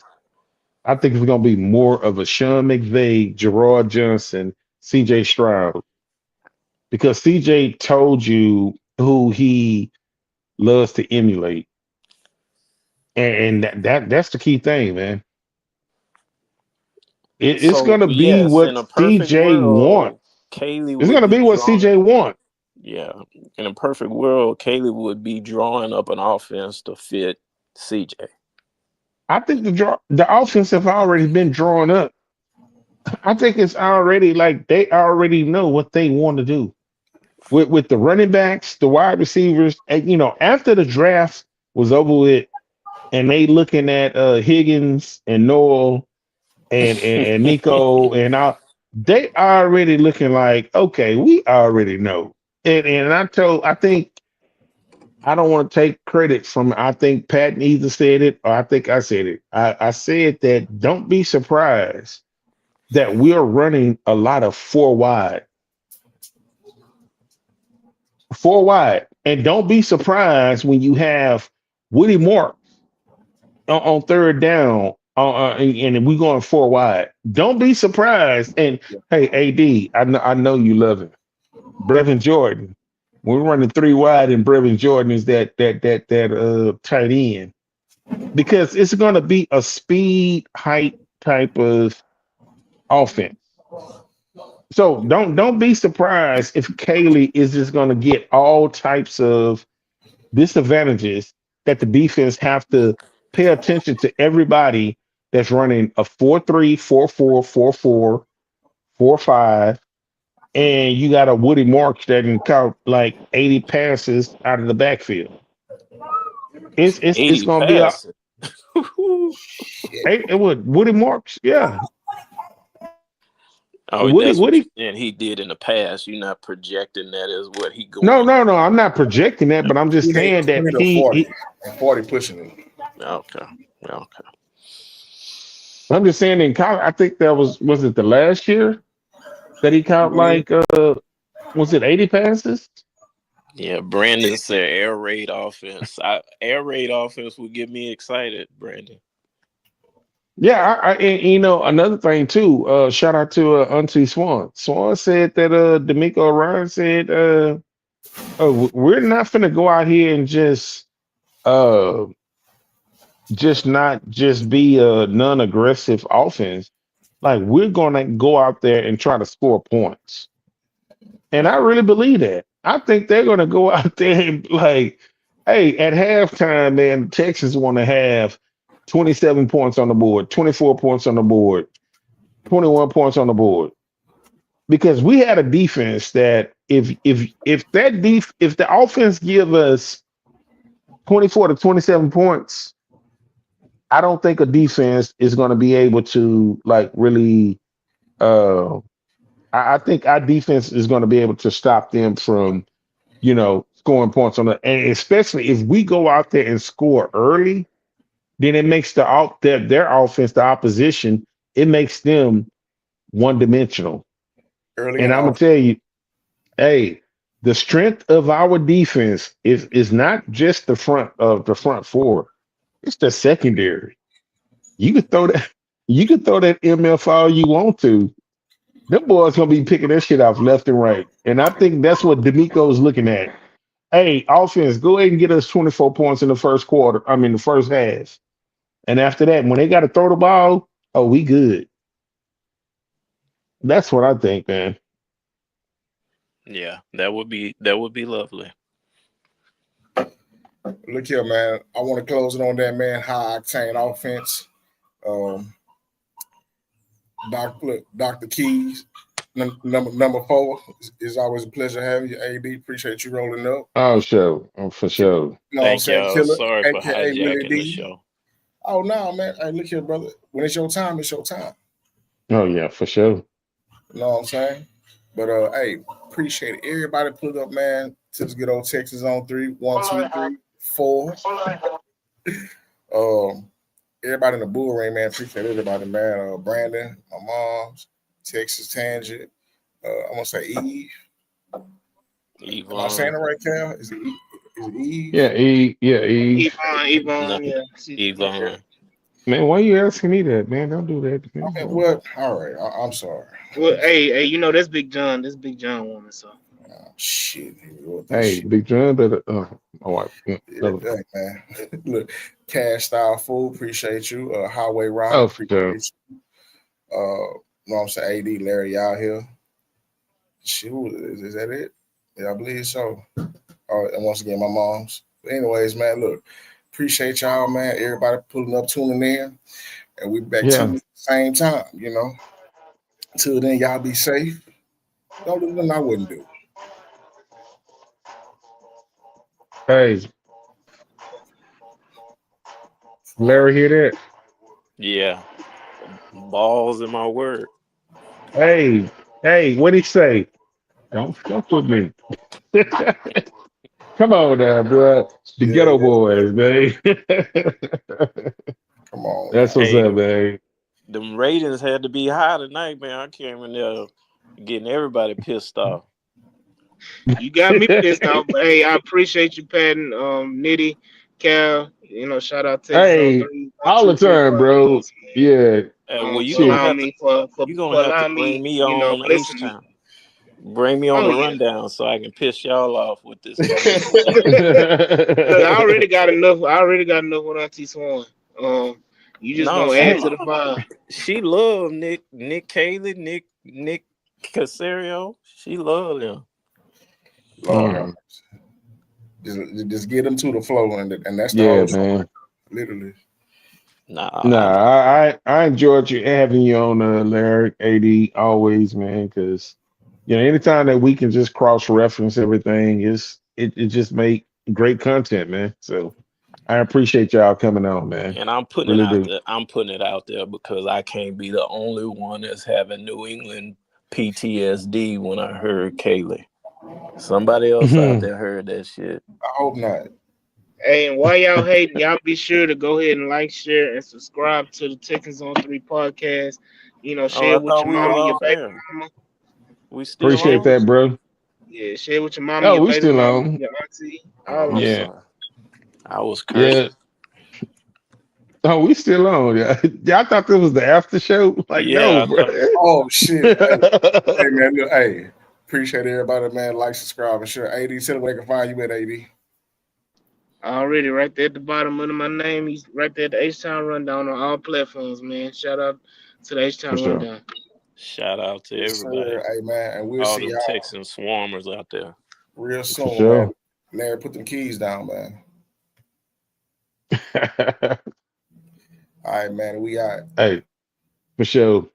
I think it's gonna be more of a Sean McVay, Gerard Johnson, CJ Stroud, because CJ told you who he loves to emulate. And that's the key thing, man. It's So gonna be yes, in what a perfect CJ want. world, Kaylee It's would gonna be be what CJ drawing. want. Yeah, in a perfect world, Kaylee would be drawing up an offense to fit CJ. I think the offense have already been drawn up. I think it's already like they already know what they want to do with the running backs, the wide receivers. And after the draft was over with, and they looking at Higgins and Noel and Nico and all, they already looking like, okay, we already know. And I think I don't want to take credit from I think Pat either said it or I think I said it. I said that don't be surprised that we're running a lot of four wide. And don't be surprised when you have Woody Moore on third down and we going four wide. Don't be surprised. And hey, AD, I know you love him. Brevin Jordan. We're running three wide, and Brevin Jordan is that tight end because it's going to be a speed height type of offense. So don't be surprised if Kaylee is just going to get all types of disadvantages that the defense have to pay attention to everybody that's running a 4-3, 4-4, 4-4, 4-5, and you got a Woody Marks that can count like 80 passes out of the backfield. It's 80 gonna be a passes. it would Woody Marks, yeah. Oh, Woody that's what Woody. you're saying he did in the past. You're not projecting that as what he No, going. no, no. I'm not projecting that, but I'm just 20, saying that 20 to 40, and 40 pushing it. Okay. Okay. I'm just saying in college. I think that was it the last year that he caught like was it 80 passes? Yeah, Brandon said air raid offense. Air raid offense would get me excited, Brandon. Yeah, and, another thing too. Shout out to Auntie Swan. Swan said that D'Amico Ryan said oh, we're not finna go out here and uh just not just be a non-aggressive offense. Like we're gonna go out there and try to score points. And I really believe that. I think they're gonna go out there and like, hey, at halftime, man, the Texans want to have 27 points on the board, 24 points on the board, 21 points on the board. Because we had a defense that if the offense give us 24 to 27 points, I don't think a defense is going to be able to like really. I think our defense is going to be able to stop them from, scoring points on the, and especially if we go out there and score early, then it makes their offense, the opposition, it makes them one dimensional. Early And and I'm gonna often. tell you, hey, the strength of our defense is not just the front four; it's the secondary. You could throw that. You could throw that MF all you want to. Them boys gonna be picking that shit off left and right. And I think that's what D'Amico's looking at. Hey, offense, go ahead and get us 24 points in the first quarter. I mean the first half. And after that, when they gotta throw the ball, oh, we good. That's what I think, man. Yeah, that would be lovely. Look here, man. I want to close it on that, man. High octane offense. Um, Dr. Keys, number 4. It's always a pleasure having you, AD. Appreciate you rolling up. Oh, sure. Oh, for sure. You know what I'm Thank saying? y'all. Killer, Sorry for aka Willie hijacking the D. show. Oh no, man. Hey, look here, brother. When it's your time, it's your time. Oh yeah, for sure. You know what I'm saying? But hey, appreciate it. Everybody put up, man, to this good old Texas on 3. 1, 2, 3, 4. Everybody in the bull ring, man. Appreciate everybody, man. Brandon, my mom's, Texas Tangent. I'm gonna say Eve. Am I saying Yvonne. it right, Cal? Is it Eve? Yeah, Eve. No, Yvonne, yeah. Yvonne. Man, why you asking me that, man? Don't do that, man. Okay, well, all right. I'm sorry. Well, hey, that's Big John. That's Big John woman. So Oh, shit. Here we go with this Hey, shit. Big John better my wife. Yeah, hey, man. Look, Style Food, appreciate you. Highway Rod, Oh, for sure. appreciate you. You know what I'm saying? AD, Larry, out here. Shoot, is that it? Yeah, I believe so. And once again, my mom's. But anyways, man, look, appreciate y'all, man. Everybody pulling up, tuning in. And we back to Yeah. the same time, Till then, y'all be safe. Don't do nothing I wouldn't do. Hey, Larry, hear that? Yeah. Balls in my word. Hey, what'd he say? Don't fuck with me. Come on now, bro. The Yeah, ghetto yeah. boys, man. Come on That's now. what's Hey, up, man. them ratings had to be high tonight, man. I came in there getting everybody pissed off. You got me pissed off, but hey, I appreciate you, Patton, Nitty, Cal. Shout out Texas on Hey, three, one, all two, the three time, bro. podcast, Yeah, Well, for shit. allowing me you gonna for have to allowing bring me, me on H listen. time. Bring me on Oh the yeah. rundown so I can piss y'all off with this conversation. Look, I already got enough. I already got enough with Auntie Swan. Um, you just No, gonna she add to Hey, the loved fire. she loved Nick Cayley, Nick Casario. She loved him. Lord have mm, mercy. Just get them to the flow, and that's the yeah, whole show, man. literally. Nah, Nah, I enjoyed you having you on, Larry, AD, always, man. Because anytime that we can just cross reference everything, it just make great content, man. So I appreciate y'all coming on, man. and I'm putting it Really out do. there. I'm putting it out there because I can't be the only one that's having New England PTSD when I heard Cayley. Somebody else out there heard that shit. I hope not. Hey, and while y'all hating, y'all be sure to go ahead and like, share, and subscribe to the Texans on Three podcast. Oh, Share I it with thought your we was mama, your off baby air. mama. We still Appreciate on? that, bro. Yeah, share it with your mama, Oh, your we baby still mama, on. your auntie, Oh, all of I'm them. Yeah, sorry. I was yeah. cursing. Oh, we still on. Yeah, yeah. I thought this was the after show. Like, Yeah, no, I bro. thought. Oh shit. Hey man, look, hey. Appreciate everybody, man. Like, subscribe, and share. AD, tell them where they can find you at AD. Already right there at the bottom under my name. He's right there at the H Town Rundown on all platforms, man. Shout out to the H For Town sure. Rundown. Shout out to Yes, everybody. sir. Hey man, and we'll All see them y'all Texan swarmers out there. real For soon, man. sure. Larry, put them keys down, man. All right, man. We out. Hey, for sure.